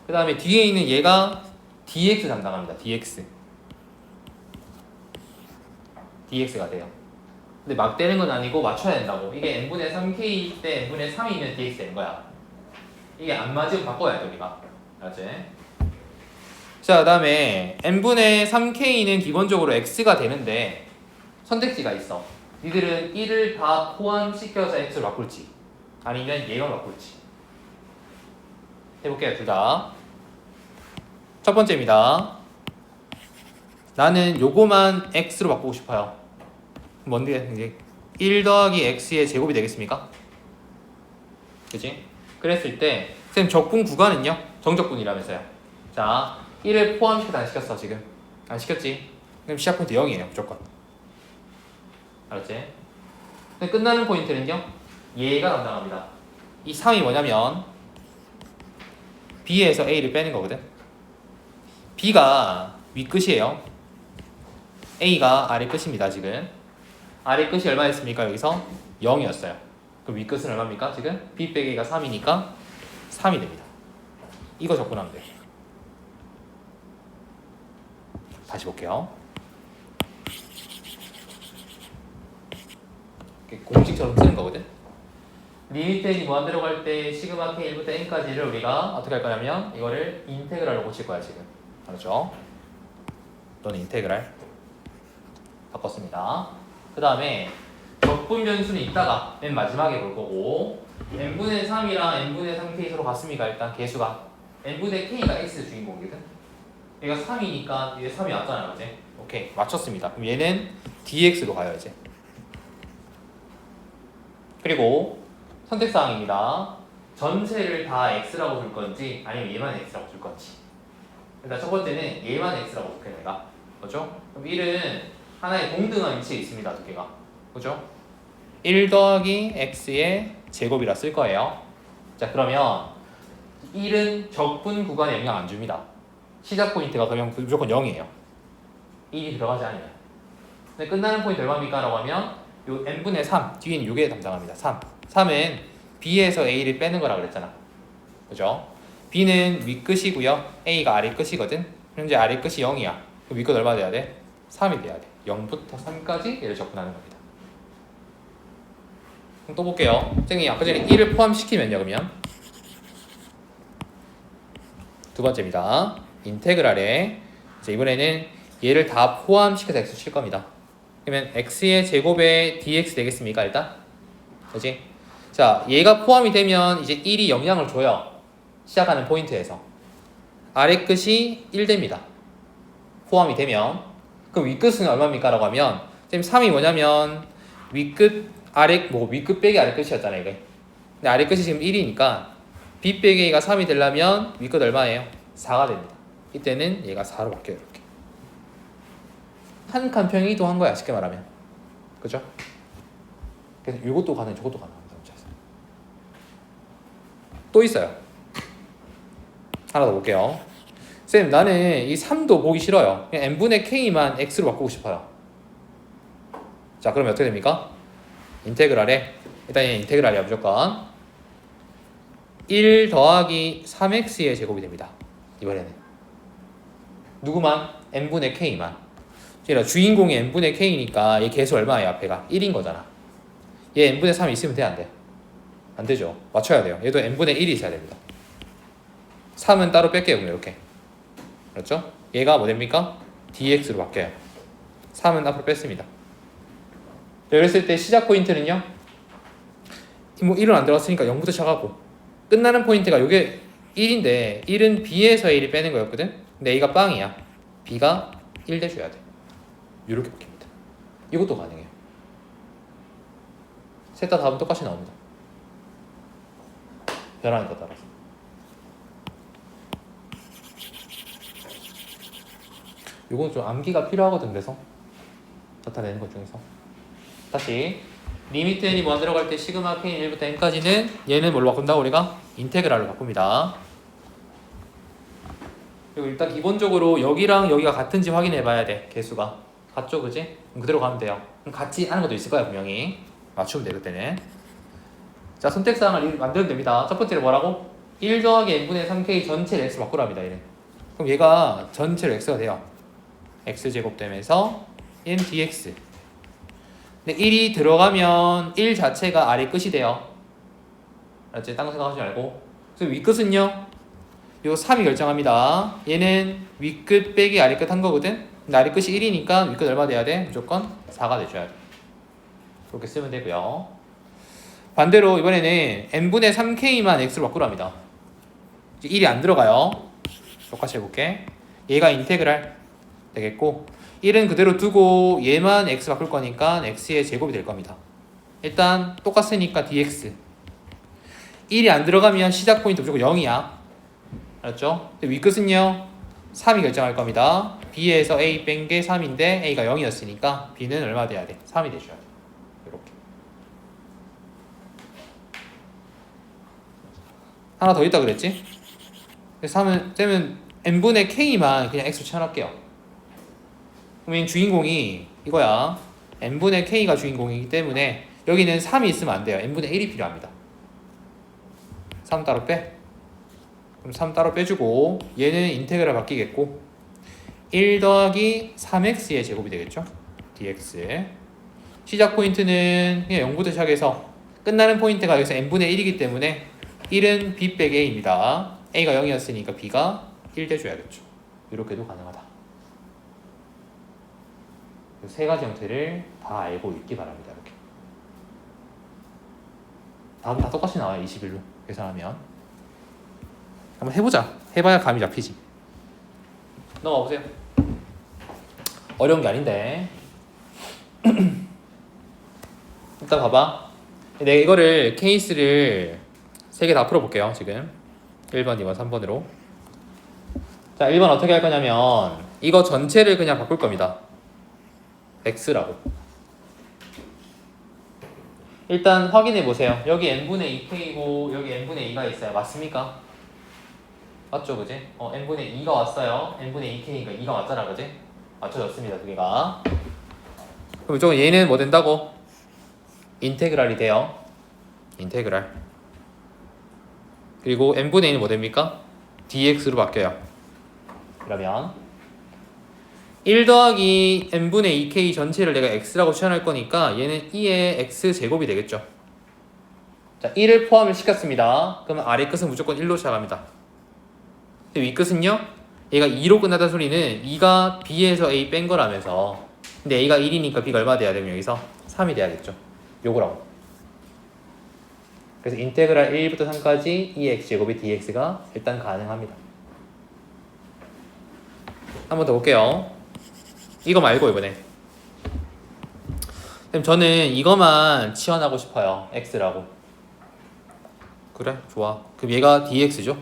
그 다음에 뒤에 있는 얘가 dx 담당합니다. dx가 돼요. 근데 막 되는 건 아니고 맞춰야 된다고. 이게 n분의 3k 때 n분의 3이면 dx 되는 거야. 이게 안 맞으면 바꿔야 돼 우리가. 알았지? 자, 그 다음에 n분의 3k는 기본적으로 x가 되는데 선택지가 있어. 니들은 1을 다 포함시켜서 x로 바꿀지 아니면 얘만 바꿀지 해볼게요. 둘 다. 첫 번째입니다. 나는 요거만 x로 바꾸고 싶어요. 뭔데? 이제 1 더하기 x의 제곱이 되겠습니까? 그치? 그랬을 때 쌤 적분 구간은요? 정적분이라면서요. 자, 1을 포함시켜서 안 시켰어 지금. 안 시켰지? 그럼 시작 포인트 0이에요 무조건. 알았지? 근데 끝나는 포인트는요? 얘가 담당합니다. 이 3이 뭐냐면 B에서 A를 빼는 거거든. B가 윗끝이에요. A가 아래 끝입니다. 지금 아래 끝이 얼마였습니까? 여기서 0이었어요. 그럼 윗끝은 얼마입니까? 지금 B 빼기 A가 3이니까 3이 됩니다. 이거 접근하면 돼요. 다시 볼게요. 공식처럼 쓰는 거거든. 리미트 n이 무한대로 갈 때 시그마 k 1부터 n까지를 우리가 어떻게 할 거냐면 이거를 인테그랄로 고칠 거야 지금. 알았죠? 또는 인테그랄 바꿨습니다. 그 다음에 적분 변수는 이따가 맨 마지막에 볼 거고 n분의 3이랑 n분의 3k 서로 같습니까? 일단 개수가 n분의 k가 x 주인공이거든. 얘가 3이니까 얘 3이 왔잖아요, 이제. 오케이, 맞췄습니다. 그럼 얘는 dx로 가요, 이제. 그리고 선택사항입니다. 전체를 다 x라고 줄 건지 아니면 얘만 x라고 줄 건지. 일단 첫 번째는 얘만 x라고 줄게 내가. 그죠? 그럼 1은 하나의 동등한 위치에 있습니다, 두 개가. 그죠? 1 더하기 x의 제곱이라 쓸 거예요. 자, 그러면 1은 적분 구간에 영향 안 줍니다. 시작 포인트가 그러면 무조건 0이에요. 1이 들어가지 않으면. 근데 끝나는 포인트 얼마입니까? 라고 하면 요 n분의 3, 뒤에는 요게 담당합니다. 3은 b에서 a를 빼는 거라 그랬잖아. 그죠? b는 윗끝이고요. a가 아래끝이거든. 현재 아래끝이 0이야. 그럼 윗끝 얼마 돼야 돼? 3이 돼야 돼. 0부터 3까지 얘를 적분하는 겁니다. 그럼 또 볼게요. 선생님이 아까 전에 1을 포함시키면요. 그러면 두 번째입니다. 인테그랄에 이제 이번에는 얘를 다 포함시켜서 x 칠 겁니다. 그러면 x의 제곱에 dx 되겠습니까? 일단 그지? 자, 얘가 포함이 되면 이제 1이 영향을 줘요. 시작하는 포인트에서 아래 끝이 1 됩니다. 포함이 되면 그럼 윗끝은 얼마입니까? 라고 하면 지금 3이 뭐냐면 윗끝 아래 윗끝 빼기 아래 끝이었잖아요, 이게. 근데 아래 끝이 지금 1이니까 b 빼기 a가 3이 되려면 윗끝 얼마예요? 4가 됩니다. 이때는 얘가 4로 바뀌어요, 이렇게. 한 칸평이 이동한 거야, 쉽게 말하면. 그죠? 그래서 이것도 가능, 저것도 가능합니다. 또 있어요. 하나 더 볼게요. 쌤, 나는 이 3도 보기 싫어요. 그냥 n분의 k만 x로 바꾸고 싶어요. 자, 그러면 어떻게 됩니까? 인테그랄에 일단 얘 인테그랄이야, 무조건 1 더하기 3x의 제곱이 됩니다. 이번에는 누구만? n분의 k만. 그러니까 주인공이 n분의 k니까 얘 개수 얼마예요? 앞에가 1인 거잖아. 얘 n분의 3이 있으면 돼, 안 돼? 안 되죠. 맞춰야 돼요. 얘도 n분의 1이 있어야 됩니다. 3은 따로 뺄게요, 그럼 이렇게. 그렇죠? 얘가 뭐 됩니까? dx로 바뀌어요. 3은 앞으로 뺐습니다. 그랬을 때 시작 포인트는요? 뭐 1은 안 들어갔으니까 0부터 시작하고 끝나는 포인트가 요게 1인데 1은 b에서 a를 빼는 거였거든? 근데 a가 빵이야. b가 1 돼줘야 돼. 이렇게 바뀝니다. 이것도 가능해요. 셋 다 답은 똑같이 나옵니다. 변하는 것 따라서. 요건 좀 암기가 필요하거든. 그래서 나타내는 것 중에서 다시 리미트 n이 뭐 들어갈 때 시그마 k는 1부터 n까지는 얘는 뭘로 바꾼다고? 우리가 인테그랄로 바꿉니다. 그리고 일단 기본적으로 여기랑 여기가 같은지 확인해 봐야 돼. 개수가 같죠, 그지? 그대로 가면 돼요. 그럼 같지 않은 것도 있을 거야, 분명히. 맞추면 돼, 그때는. 자, 선택사항을 만들면 됩니다. 첫 번째로 뭐라고? 1 더하기 n분의 3k 전체를 x 바꾸랍니다, 얘는. 그럼 얘가 전체로 x가 돼요. x제곱 되면서 n dx. 근데 1이 들어가면 1 자체가 아래 끝이 돼요. 알았지? 딴 거 생각하지 말고. 그래서 윗끝은요? 요 3이 결정합니다. 얘는 윗끝 빼기 아래 끝 한 거거든? 근데 아래 끝이 1이니까 윗끝 얼마 돼야 돼? 무조건 4가 돼줘야 돼. 그렇게 쓰면 되고요. 반대로 이번에는 n분의 3k만 x로 바꾸랍니다. 이제 1이 안 들어가요. 똑같이 해볼게. 얘가 인테그랄 되겠고 1은 그대로 두고 얘만 x 바꿀 거니까 x의 제곱이 될 겁니다. 일단 똑같으니까 dx. 1이 안 들어가면 시작 포인트 무조건 0이야. 알았죠? 근데 윗끝은요 3이 결정할 겁니다. b에서 a 뺀 게 3인데 a가 0이었으니까 b는 얼마 돼야 돼? 3이 돼줘야 돼. 이렇게. 하나 더 있다 그랬지? 3은 쌤은 n분의 k만 그냥 x로 채워놨게요. 그러면 주인공이 이거야. n분의 k가 주인공이기 때문에 여기는 3이 있으면 안 돼요. n분의 1이 필요합니다. 3 따로 빼. 그럼 3 따로 빼주고 얘는 인테그랄 바뀌겠고 1 더하기 3x의 제곱이 되겠죠? dx. 시작 포인트는 그냥 0부터 시작해서 끝나는 포인트가 여기서 n분의 1이기 때문에 1은 b 빼기 a입니다. a가 0이었으니까 b가 1 돼줘야겠죠. 이렇게도 가능하다. 세 가지 형태를 다 알고 있기 바랍니다. 이렇게. 답은 다 똑같이 나와요. 21로 계산하면. 한번 해보자. 해봐야 감이 잡히지. 넘어가 보세요. 어려운 게 아닌데. 일단 봐봐. 내가 이거를 케이스를 3개 다 풀어볼게요. 지금 1번, 2번, 3번으로. 자, 1번 어떻게 할 거냐면 이거 전체를 그냥 바꿀 겁니다. x라고. 일단 확인해 보세요. 여기 n분의 2k고 여기 n분의 2가 있어요. 맞습니까? 맞죠, 그지? n분의 2가 왔어요. n분의 2k니까 2가 왔잖아, 그지? 맞춰졌습니다, 두 개가. 그럼 이쪽은 얘는 뭐 된다고? 인테그랄이 돼요. 인테그랄. 그리고 n분의 1은 뭐 됩니까? dx로 바뀌어요. 그러면 1 더하기 n분의 2k 전체를 내가 x라고 취한할 거니까 얘는 2의 x제곱이 되겠죠. 자, 1을 포함을 시켰습니다. 그러면 아래 끝은 무조건 1로 시작합니다. 근데 위 끝은요? 얘가 2로 끝나다는 소리는 2가 b에서 a 뺀 거라면서. 근데 a가 1이니까 b가 얼마 돼야 되면 여기서 3이 돼야겠죠. 요거라고. 그래서 인테그랄 1부터 3까지 2의 x제곱이 dx가 일단 가능합니다. 한 번 더 볼게요. 이거 말고 이번에. 그럼 저는 이거만 치환하고 싶어요. x라고. 그래, 좋아. 그럼 얘가 dx죠.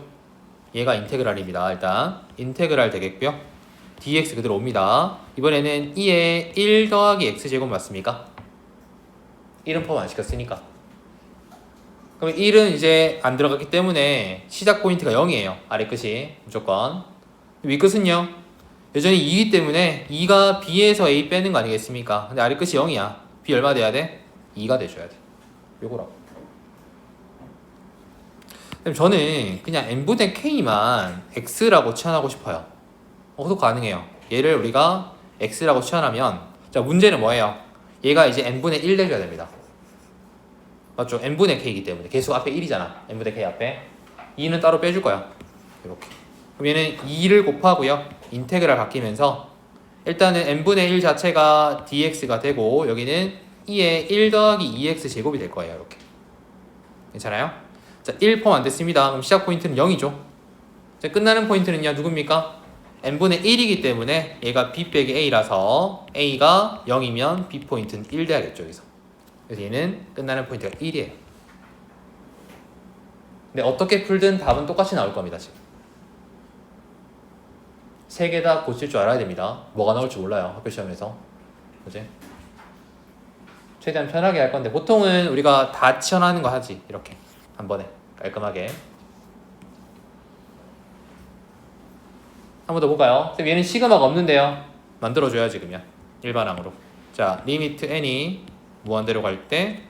얘가 인테그랄입니다. 일단 인테그랄 되겠고요. dx 그대로 옵니다. 이번에는 2의 1 더하기 x제곱 맞습니까? 1은 포함 안 시켰으니까. 그럼 1은 이제 안 들어갔기 때문에 시작 포인트가 0이에요. 아래 끝이 무조건. 위 끝은요? 여전히 2이기 때문에 2가 b에서 a 빼는 거 아니겠습니까? 근데 아래 끝이 0이야. b 얼마 돼야 돼? 2가 돼줘야 돼. 요거라고. 그럼 저는 그냥 n분의 k만 x라고 치환하고 싶어요. 그것도 가능해요. 얘를 우리가 x라고 치환하면, 자, 문제는 뭐예요? 얘가 이제 n분의 1 내줘야 됩니다. 맞죠? n분의 k이기 때문에 개수 앞에 1이잖아. n분의 k 앞에 2는 따로 빼줄 거야. 이렇게. 그럼 얘는 2를 곱하고요. 인테그랄 바뀌면서 일단은 n분의 1 자체가 dx가 되고 여기는 2의 1 더하기 2x 제곱이 될 거예요. 이렇게. 괜찮아요? 자, 1 포함 안 됐습니다. 그럼 시작 포인트는 0이죠. 자, 끝나는 포인트는요. 누굽니까? n분의 1이기 때문에 얘가 b 빼기 a라서 a가 0이면 b 포인트는 1 돼야겠죠. 여기서. 그래서 얘는 끝나는 포인트가 1이에요. 근데 어떻게 풀든 답은 똑같이 나올 겁니다. 지금. 3개 다 고칠 줄 알아야 됩니다. 뭐가 나올지 몰라요. 학교 시험에서. 그지? 최대한 편하게 할 건데 보통은 우리가 다 치환하는 거 하지. 이렇게. 한 번에. 깔끔하게. 한 번 더 볼까요? 얘는 시그마가 없는데요. 만들어줘야지 그러면. 일반항으로. 자, 리미트 n이 무한대로 갈 때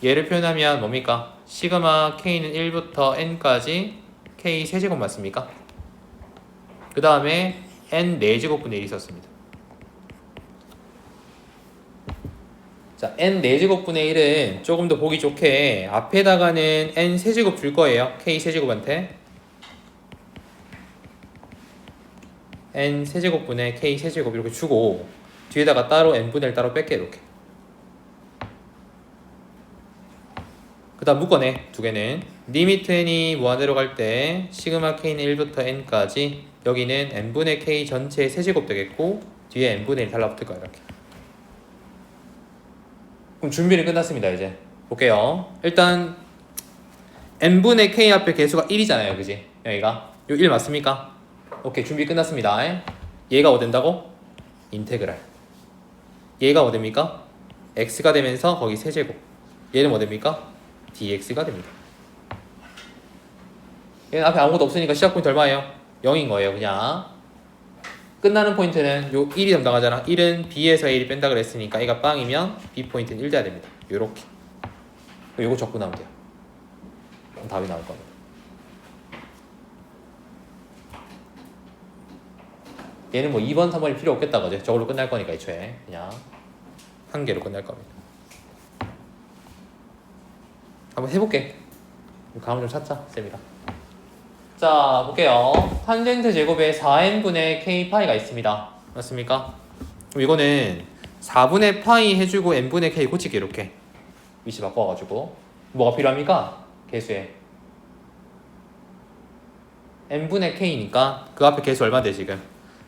얘를 표현하면 뭡니까? 시그마 k는 1부터 n까지 k 세제곱 맞습니까? 그 다음에 n 4제곱분의 1이 있었습니다. 자, n 4제곱분의 1은 조금 더 보기 좋게 앞에다가는 n 세제곱 줄 거예요. k 세제곱한테 n 세제곱분의 k 세제곱 이렇게 주고 뒤에다가 따로 n분의 1 따로 뺄게 이렇게. 그 다음 묶어내. 두 개는 리미트 n이 무한대로 갈 때 시그마 k는 1부터 n까지 여기는 n분의 k 전체 세제곱 되겠고 뒤에 n분의 1 달라붙을 거야 이렇게. 그럼 준비는 끝났습니다. 이제 볼게요. 일단 n분의 k 앞에 개수가 1이잖아요. 그지? 여기가 요 1 맞습니까? 오케이, 준비 끝났습니다. 얘가 뭐 된다고? 인테그랄. 얘가 뭐 됩니까? x가 되면서 거기 세제곱. 얘는 뭐 됩니까? dx가 됩니다. 얘는 앞에 아무것도 없으니까 시작 포인트 얼마예요? 0인 거예요. 그냥 끝나는 포인트는 요 1이 담당하잖아. 1은 b에서 a를 뺀다 그랬으니까 a가 빵이면 b 포인트는 1 돼야 됩니다. 요렇게. 요거 적고 나오면 돼요. 그럼 답이 나올 겁니다. 얘는 뭐 2번, 3번이 필요 없겠다 거죠. 저걸로 끝날 거니까 애초에 그냥 한 개로 끝날 겁니다. 한번 해볼게. 감을 좀 찾자, 쌤이랑. 자, 볼게요. 탄젠트 제곱에 4n분의 k 파이가 있습니다. 맞습니까? 그럼 이거는 4분의 파이 해주고 n분의 k 고칠게 이렇게. 위치 바꿔가지고 뭐가 필요합니까? 개수에 n분의 k니까 그 앞에 개수 얼마인데 지금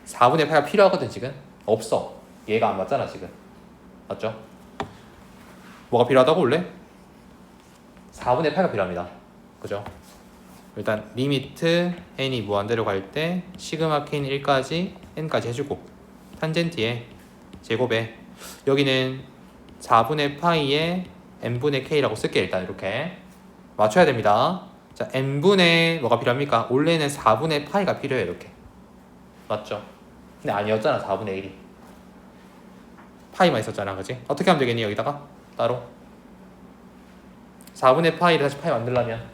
4분의 8가 필요하거든. 지금 없어. 얘가 안 맞잖아 지금. 맞죠? 뭐가 필요하다고 원래? 4분의 8가 필요합니다. 그죠? 일단 리미트 n이 무한대로 갈 때 시그마 k는 1까지 n까지 해주고 탄젠트에 제곱에 여기는 4분의 파이에 n분의 k라고 쓸게. 일단 이렇게 맞춰야 됩니다. 자, n분의 뭐가 필요합니까? 원래는 4분의 파이가 필요해요. 이렇게 맞죠? 근데 아니었잖아. 4분의 1이 파이만 있었잖아. 그지? 어떻게 하면 되겠니? 여기다가 따로 4분의 파이를 다시 파이 만들려면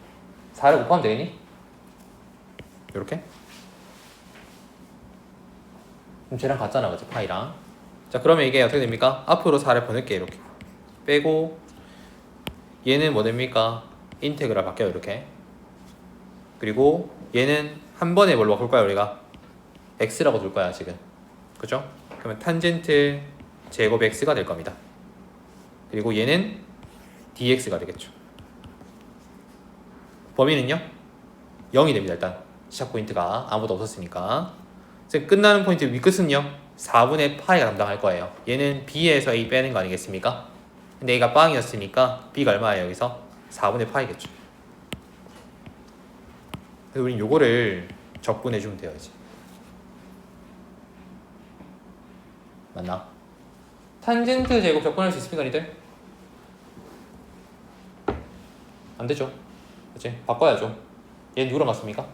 4를 곱하면 되겠니? 이렇게 그럼 쟤랑 같잖아. 그치? 파이랑. 자, 그러면 이게 어떻게 됩니까? 앞으로 4를 보낼게. 이렇게 빼고 얘는 뭐 됩니까? 인테그랄 바뀌어요. 이렇게. 그리고 얘는 한 번에 뭘로 바꿀 거야? 우리가 x라고 둘 거야 지금. 그죠? 그러면 탄젠트 제곱 x가 될 겁니다. 그리고 얘는 dx가 되겠죠. 범위는요? 0이 됩니다. 일단 시작 포인트가 아무도 없었으니까. 지금 끝나는 포인트 위끝은요 4분의 파이가 담당할 거예요. 얘는 b에서 a 빼는 거 아니겠습니까? 근데 a가 빵이었으니까 b가 얼마예요? 여기서 4분의 파이겠죠. 그래서 우린 요거를 적분해주면 돼요. 이제 맞나? 탄젠트 제곱 적분할 수 있습니까 니들? 안 되죠. 그치? 바꿔야죠. 얘는 누구랑 같습니까?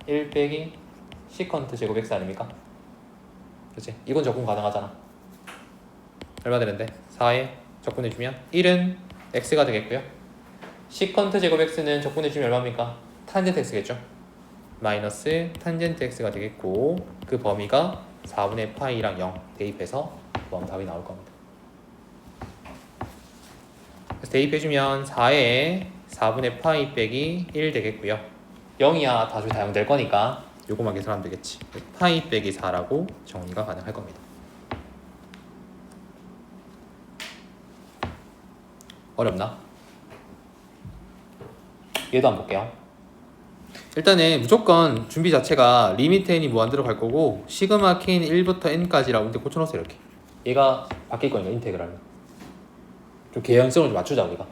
1 빼기 시컨트 제곱 x 아닙니까? 그치? 이건 적분 가능하잖아. 얼마 되는데? 4에 적분해주면 1은 x가 되겠고요. 시컨트 제곱 x는 적분해주면 얼마입니까? 탄젠트 x겠죠? 마이너스 탄젠트 x가 되겠고 그 범위가 4분의 파이랑 0 대입해서 답이 나올 겁니다. 그래서 대입해주면 4에 4분의 파이 빼기 1 되겠고요. 0이야 다시 다용될 거니까 요거만 계산하면 되겠지. 파이 빼기 4라고 정리가 가능할 겁니다. 어렵나? 얘도 한번 볼게요. 일단은 무조건 준비 자체가 리미트 n이 무한대로 갈 거고 시그마 k는 1부터 n까지라고 근데 고쳐놓으세요. 이렇게 얘가 바뀔 거니까 인테그랄로 좀 개연성을 좀 맞추자 우리가.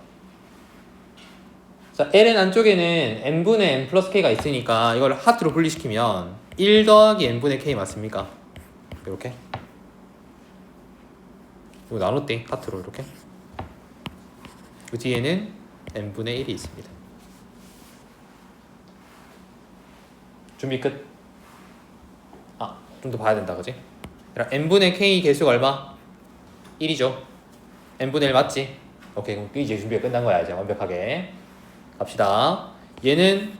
자, ln 안쪽에는 n분의 n 플러스 k가 있으니까 이걸 하트로 분리시키면 1 더하기 n분의 k 맞습니까? 이렇게 이거 나눴대 하트로 이렇게. 그 뒤에는 n분의 1이 있습니다. 준비 끝. 좀 더 봐야 된다 그지? n분의 k 개수가 얼마? 1이죠. n분의 1 맞지? 오케이, 그럼 이제 준비가 끝난 거야. 이제 완벽하게 갑시다. 얘는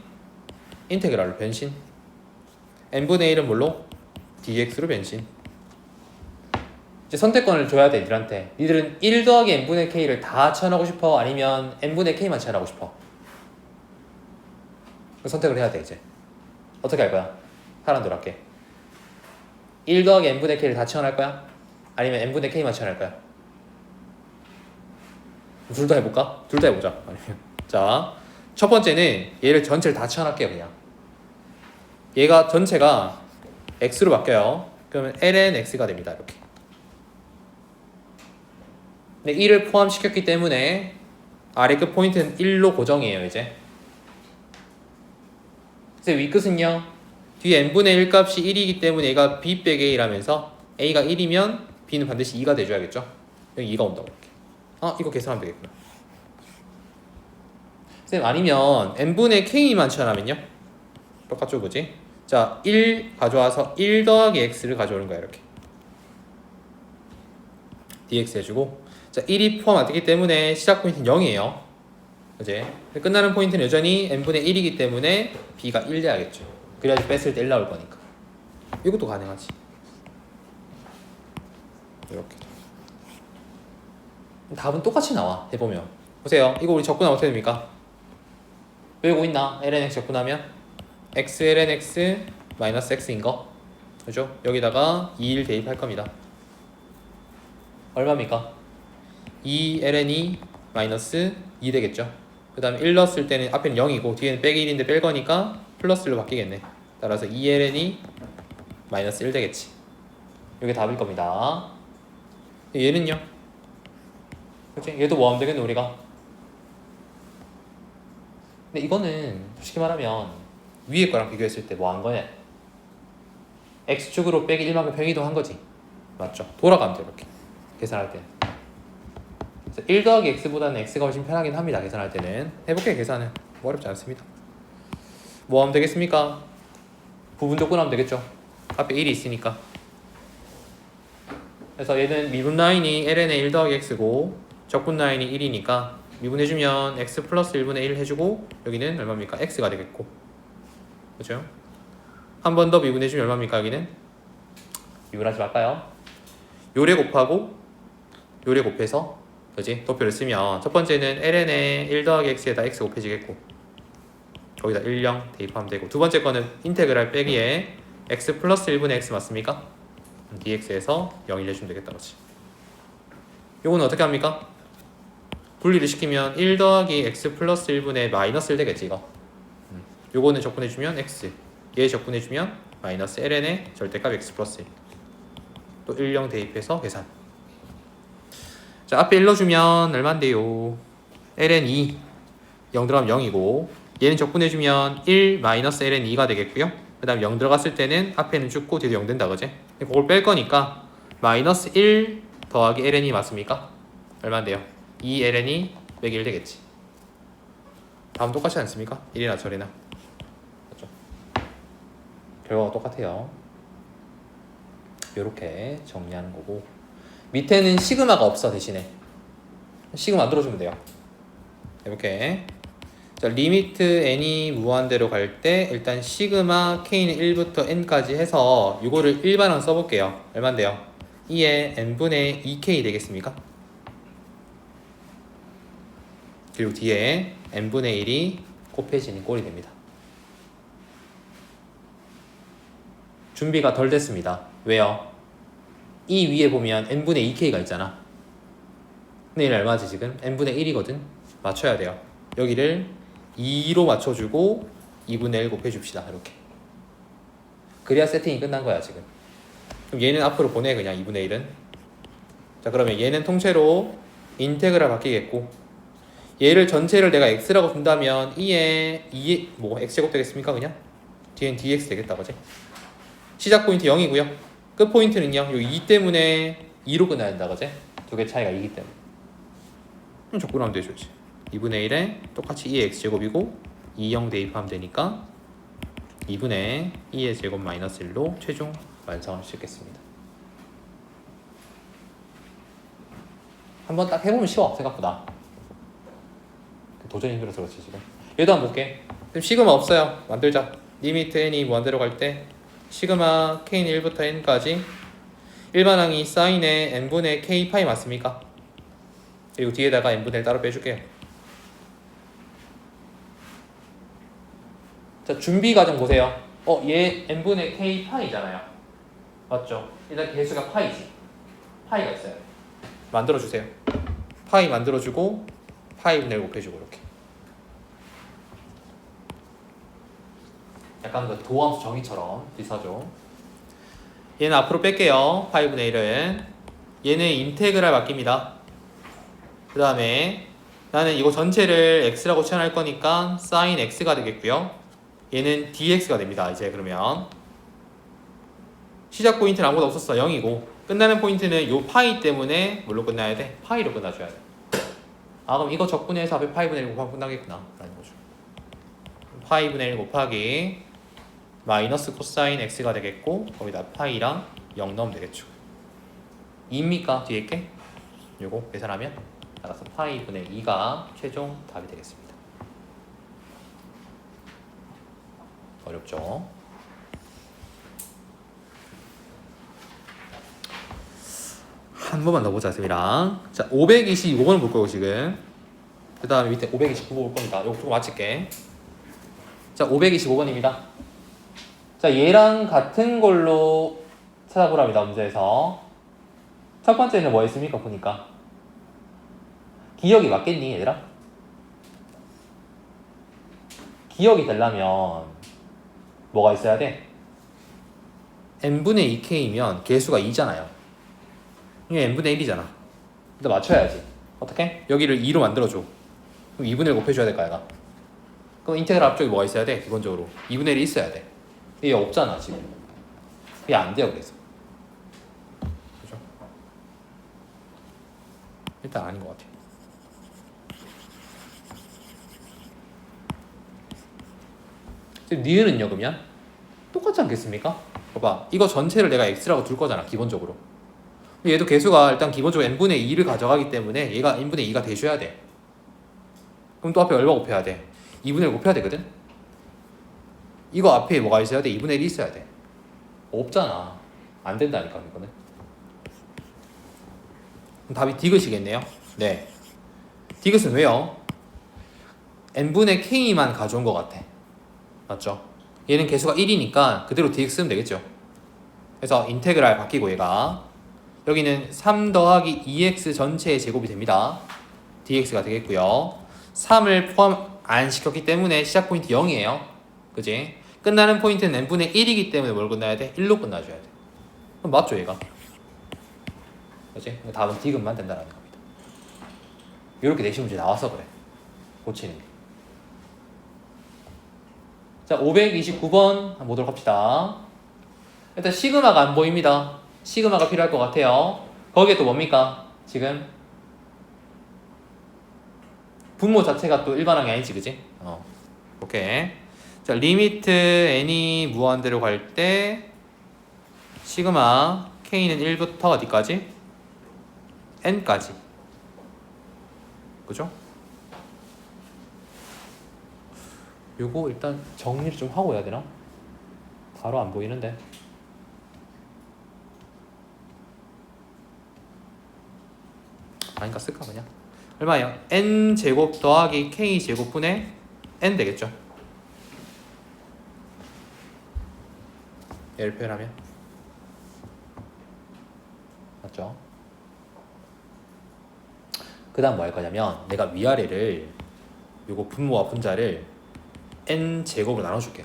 인테그랄로 변신. n분의 1은 뭘로? dx로 변신. 이제 선택권을 줘야 돼 니들한테. 니들은 1 더하기 n분의 k를 다 채워나고 싶어? 아니면 n분의 k만 채워나고 싶어? 선택을 해야 돼. 이제 어떻게 할 거야? 사람들 할게. 1 더하기 n분의 k를 다 채워날 거야? 아니면 n분의 k만 채워날 거야? 둘 다 해볼까? 둘 다 해보자. 아니면 자, 첫 번째는 얘를 전체를 다 채워날게요. 그냥 얘가 전체가 x로 바뀌어요. 그러면 ln x가 됩니다. 이렇게. 근데 1을 포함시켰기 때문에 아래 끝 포인트는 1로 고정이에요. 이제 그래서 윗끝은요 뒤에 n분의 1 값이 1이기 때문에 얘가 b 빼기 a라면서 a가 1이면 b는 반드시 2가 돼줘야겠죠. 여기 2가 온다고 이렇게. 이거 계산하면 되겠구나. 쌤 아니면 n분의 k만 채워나면요 똑같죠 그지? 자, 1 가져와서 1 더하기 x를 가져오는 거야. 이렇게 dx 해주고, 자 1이 포함 안 되기 때문에 시작 포인트는 0이에요 그지? 끝나는 포인트는 여전히 n분의 1이기 때문에 b가 1 돼야겠죠. 그래야지 뺐을 때 1 나올 거니까. 이것도 가능하지. 이렇게 답은 똑같이 나와. 해보면 보세요. 이거 우리 적분하면 어떻게 됩니까? 외우고 있나? ln x 적분하면 x ln x 마이너스 x인 거 그죠? 여기다가 2를 대입할 겁니다. 얼마입니까? 2ln이 마이너스 2 되겠죠. 그 다음에 1 넣었을 때는 앞에는 0이고 뒤에는 빼기 1인데 뺄 거니까 플러스 1로 바뀌겠네. 따라서 2ln이 마이너스 1 되겠지. 이게 답일 겁니다. 얘는요? 그치? 얘도 뭐 하면 되겠네 우리가. 근데 이거는 솔직히 말하면 위에 거랑 비교했을 때 뭐 한 거냐? x축으로 빼기 1만큼 평이동한 거지. 맞죠? 돌아가면 돼 이렇게 계산할 때. 그래서 1 더하기 x보다는 x가 훨씬 편하긴 합니다. 계산할 때는. 해볼게요. 계산은 뭐 어렵지 않습니다. 뭐 하면 되겠습니까? 부분 조건 하면 되겠죠. 앞에 1이 있으니까. 그래서 얘는 미분 라인이 ln의 1 더하기 x고 적분 라인이 1이니까 미분해주면 x 플러스 1분의 1 해주고 여기는 얼마입니까? x가 되겠고. 그죠? 한 번 더 미분해주면 얼마입니까? 여기는? 미분하지 말까요? 요래 곱하고 요래 곱해서 그지? 도표를 쓰면 첫 번째는 ln의 1 더하기 x에다 x 곱해지겠고 거기다 1, 0 대입하면 되고 두 번째 거는 인테그랄 빼기에 x 플러스 1분의 x 맞습니까? dx에서 0, 1 해주면 되겠다 그렇지. 요거는 어떻게 합니까? 분리를 시키면 1 더하기 x 플러스 1분의 마이너스 1 되겠지 이거. 요거는 적분해주면 x 얘 적분해주면 마이너스 ln의 절대값 x 플러스 1 또 1, 0 대입해서 계산. 자 앞에 1 넣어주면 얼만데요? ln 2 0 들어가면 0이고 얘는 적분해주면 1 마이너스 ln 2가 되겠고요. 그 다음 0 들어갔을 때는 앞에는 죽고 뒤도 0 된다 그지? 그걸 뺄 거니까 마이너스 1 더하기 ln이 맞습니까? 얼마인데요? 2 ln이 빼기 1 되겠지. 다음 똑같지 않습니까? 1이나 절이나 맞죠? 결과가 똑같아요. 요렇게 정리하는 거고 밑에는 시그마가 없어. 대신에 시그마 만들어주면 돼요. 이렇게 자 리미트 n이 무한대로 갈 때 일단 시그마 k는 1부터 n까지 해서 이거를 일반항 써볼게요. 얼만데요? 2에 n분의 2k 되겠습니까? 그리고 뒤에 n분의 1이 곱해지는 꼴이 됩니다. 준비가 덜 됐습니다. 왜요? 이 위에 보면 n분의 2k가 있잖아. 근데 얘는 얼마지 지금? n분의 1이거든. 맞춰야 돼요. 여기를 2로 맞춰주고 2분의 1 곱해줍시다. 이렇게. 그래야 세팅이 끝난 거야 지금. 그럼 얘는 앞으로 보내 그냥 2분의 1은. 자 그러면 얘는 통째로 인테그랄 바뀌겠고 얘를 전체를 내가 x라고 둔다면 2에 뭐 x제곱 되겠습니까 그냥? 뒤엔 dx 되겠다 그지? 시작 포인트 0이고요. 끝 포인트는요. 요 2 때문에 2로 끝나야 된다 그지? 두 개 차이가 2기 때문에. 그럼 적분하면 되죠. 2분의 1에 똑같이 2의 x제곱이고 2, 0 대입하면 되니까 2분의 2의 제곱 마이너스 1로 최종 완성할 수 있겠습니다. 한번 딱 해보면 쉬워 생각보다. 도전이 힘들어서 그렇지 지금. 얘도 한번 볼게. 그럼 시그마 없어요. 만들자. 리미트 n이 무한대로 갈 때 시그마 k는 1부터 n까지 일반항이 사인의 n분의 k 파이 맞습니까? 그리고 뒤에다가 n분의 1 따로 빼줄게요. 자 준비 과정 보세요. 얘 n분의 k 파이잖아요. 맞죠? 일단 개수가 파이지. 파이가 있어요. 만들어주세요. 파이 만들어주고 파이 분의 1 곱해주고 이렇게. 약간 그 도함수 정의처럼 비슷하죠. 얘는 앞으로 뺄게요. 파이 분의 1은 얘는 인테그랄 바뀝니다. 그 다음에 나는 이거 전체를 x라고 치환할 거니까 sin x가 되겠고요. 얘는 dx가 됩니다. 이제 그러면 시작 포인트는 아무것도 없었어. 0이고 끝나는 포인트는 요 파이 때문에 뭘로 끝나야 돼? 파이로 끝나줘야 돼. 아 그럼 이거 적분해서 앞에 파이 분의 1 곱하면 끝나겠구나 라는 거죠. 파이 분의 1 곱하기 마이너스 코사인 x가 되겠고 거기다 파이랑 0 넣으면 되겠죠. 2입니까? 뒤에 게? 요거 계산하면 따라서 파이 분의 2가 최종 답이 되겠습니다. 어렵죠? 한 번만 더 보자 쌤이랑. 자 525번을 볼 거고 지금 그 다음에 밑에 529번 볼 겁니다. 요거 조금 맞출게. 자 525번입니다. 자 얘랑 같은 걸로 찾아보랍니다. 문제에서 첫 번째는 뭐 했습니까? 보니까 기억이 맞겠니 얘들아? 기억이 되려면 뭐가 있어야 돼? n분의 2k면 개수가 2잖아요. 이게 n분의 1이잖아. 일단 맞춰야지. 어떻게? 여기를 2로 만들어줘. 그럼 2분의 1 곱해줘야 될까 얘가? 그럼 인테그랄 앞쪽에 뭐가 있어야 돼? 기본적으로 2분의 1이 있어야 돼. 이게 없잖아 지금. 이게 안 돼요 그래서. 그죠? 일단 아닌 것 같아. 지금 니은은요 그러면? 똑같지 않겠습니까? 봐봐 이거 전체를 내가 x라고 둘 거잖아 기본적으로. 얘도 개수가 일단 기본적으로 n분의 2를 가져가기 때문에 얘가 n분의 2가 돼줘야 돼. 그럼 또 앞에 얼마 곱해야 돼? 2분의 1 곱해야 되거든? 이거 앞에 뭐가 있어야 돼? 2분의 1이 있어야 돼. 없잖아. 안 된다니까 이거는. 그럼 답이 디귿이겠네요. 네. 디귿은 왜요? n분의 k만 가져온 것 같아. 맞죠? 얘는 개수가 1이니까 그대로 dx 쓰면 되겠죠. 그래서 인테그랄 바뀌고 얘가 여기는 3 더하기 2x 전체의 제곱이 됩니다. dx가 되겠고요. 3을 포함 안 시켰기 때문에 시작 포인트 0이에요. 그지? 끝나는 포인트는 n분의 1이기 때문에 뭘 끝나야 돼? 1로 끝나줘야 돼. 그럼 맞죠 얘가? 그지? 답은 디귿만 된다는 겁니다. 이렇게 내신 문제 나와서 그래. 고치는 게. 자, 529번 한번 보도록 합시다. 일단 시그마가 안 보입니다. 시그마가 필요할 것 같아요. 거기에 또 뭡니까? 지금 분모 자체가 또 일반항이 아니지, 그지? 오케이. 자, 리미트 n이 무한대로 갈 때 시그마 k는 1부터 어디까지? n까지. 그죠? 요거 일단 정리를 좀 하고 해야 되나? 바로 안 보이는데. 아닌가 쓸까 그냥. 얼마예요? n 제곱 더하기 k 제곱분의 n 되겠죠. 얘를 표현하면 맞죠? 그 다음 뭐 할 거냐면 내가 위아래를 요거 분모와 분자를 n 제곱으로 나눠줄게요.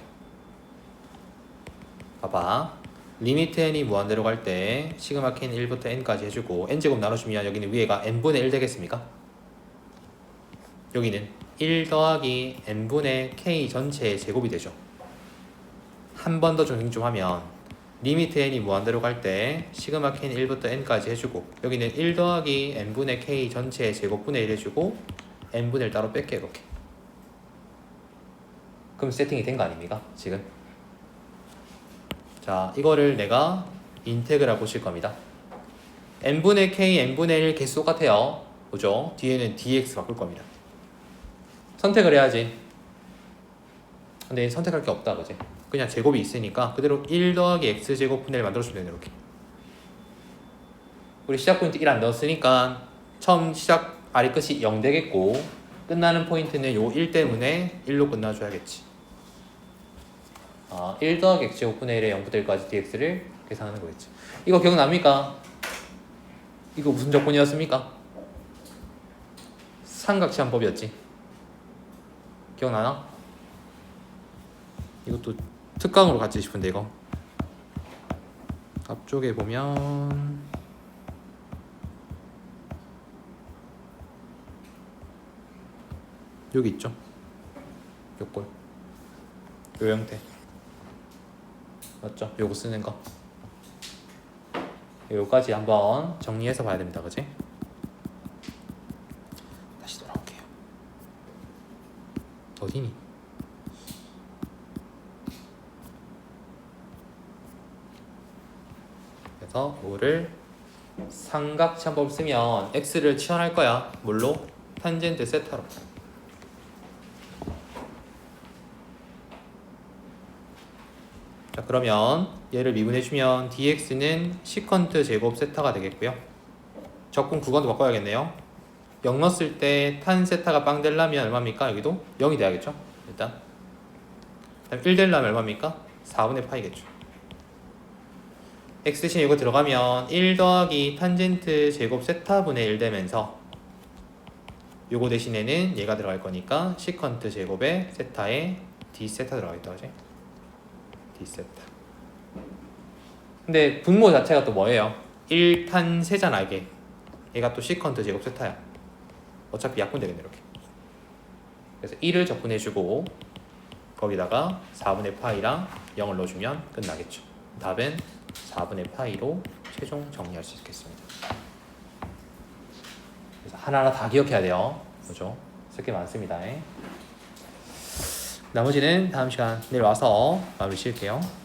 봐봐. 리미트 n이 무한대로 갈 때 시그마 k는 1부터 n까지 해주고 n 제곱 나눠주면 여기는 위에가 n분의 1 되겠습니까? 여기는 1 더하기 n분의 k 전체의 제곱이 되죠. 한 번 더 정리 좀 하면 리미트 n이 무한대로 갈 때 시그마 k는 1부터 n까지 해주고 여기는 1 더하기 n분의 k 전체의 제곱분의 1 해주고 n분의 1 따로 뺄게 이렇게. 그럼 세팅이 된 거 아닙니까? 지금. 자, 이거를 내가 인테그랄 보실 겁니다. n분의 k, n분의 1 개수 똑같아요. 그죠? 뒤에는 dx 바꿀 겁니다. 선택을 해야지. 근데 선택할 게 없다, 그지? 그냥 제곱이 있으니까 그대로 1 더하기 x제곱분의 1 만들어주면 돼요, 이렇게. 우리 시작 포인트 1 안 넣었으니까 처음 시작 아래 끝이 0 되겠고 끝나는 포인트는 요 1 때문에 1로 끝나줘야겠지. 1 더하기 x제곱분의 1에 0부터 1까지 dx를 계산하는 거겠지. 이거 기억납니까? 이거 무슨 조건이었습니까? 삼각시함법이었지. 기억나나? 이것도 특강으로 같이 싶은데 이거 앞쪽에 보면 여기 있죠? 요꼴 요 형태 맞죠? 요거 쓰는 거 요까지 한번 정리해서 봐야 됩니다. 그치? 다시 돌아올게요. 어디니? 그래서 요거를 삼각시함법 쓰면 x를 치환할 거야. 뭘로? 탄젠트 세타로. 자, 그러면 얘를 미분해주면 dx는 시컨트 제곱 세타가 되겠고요. 적분 구간도 바꿔야겠네요. 0 넣었을 때 탄 세타가 빵 되려면 얼마입니까? 여기도 0이 돼야겠죠. 일단 1 되려면 얼마입니까? 4분의 파이겠죠. x 대신 이거 들어가면 1 더하기 탄젠트 제곱 세타분의 1 되면서 요거 대신에는 얘가 들어갈 거니까 시컨트 제곱에 세타에 d 세타 들어가겠다, 그지? d 세타. 근데 분모 자체가 또 뭐예요? 1탄 세잖아 이게. 얘가 또 시컨트 제곱 세타야. 어차피 약분되겠네 이렇게. 그래서 1을 적분해주고 거기다가 4분의 파이랑 0을 넣어주면 끝나겠죠. 답은 4분의 파이로 최종 정리할 수 있겠습니다. 그래서 하나하나 다 기억해야 돼요. 그죠? 쓸 게 많습니다. 나머지는 다음 시간 내일 와서 마무리 지을게요.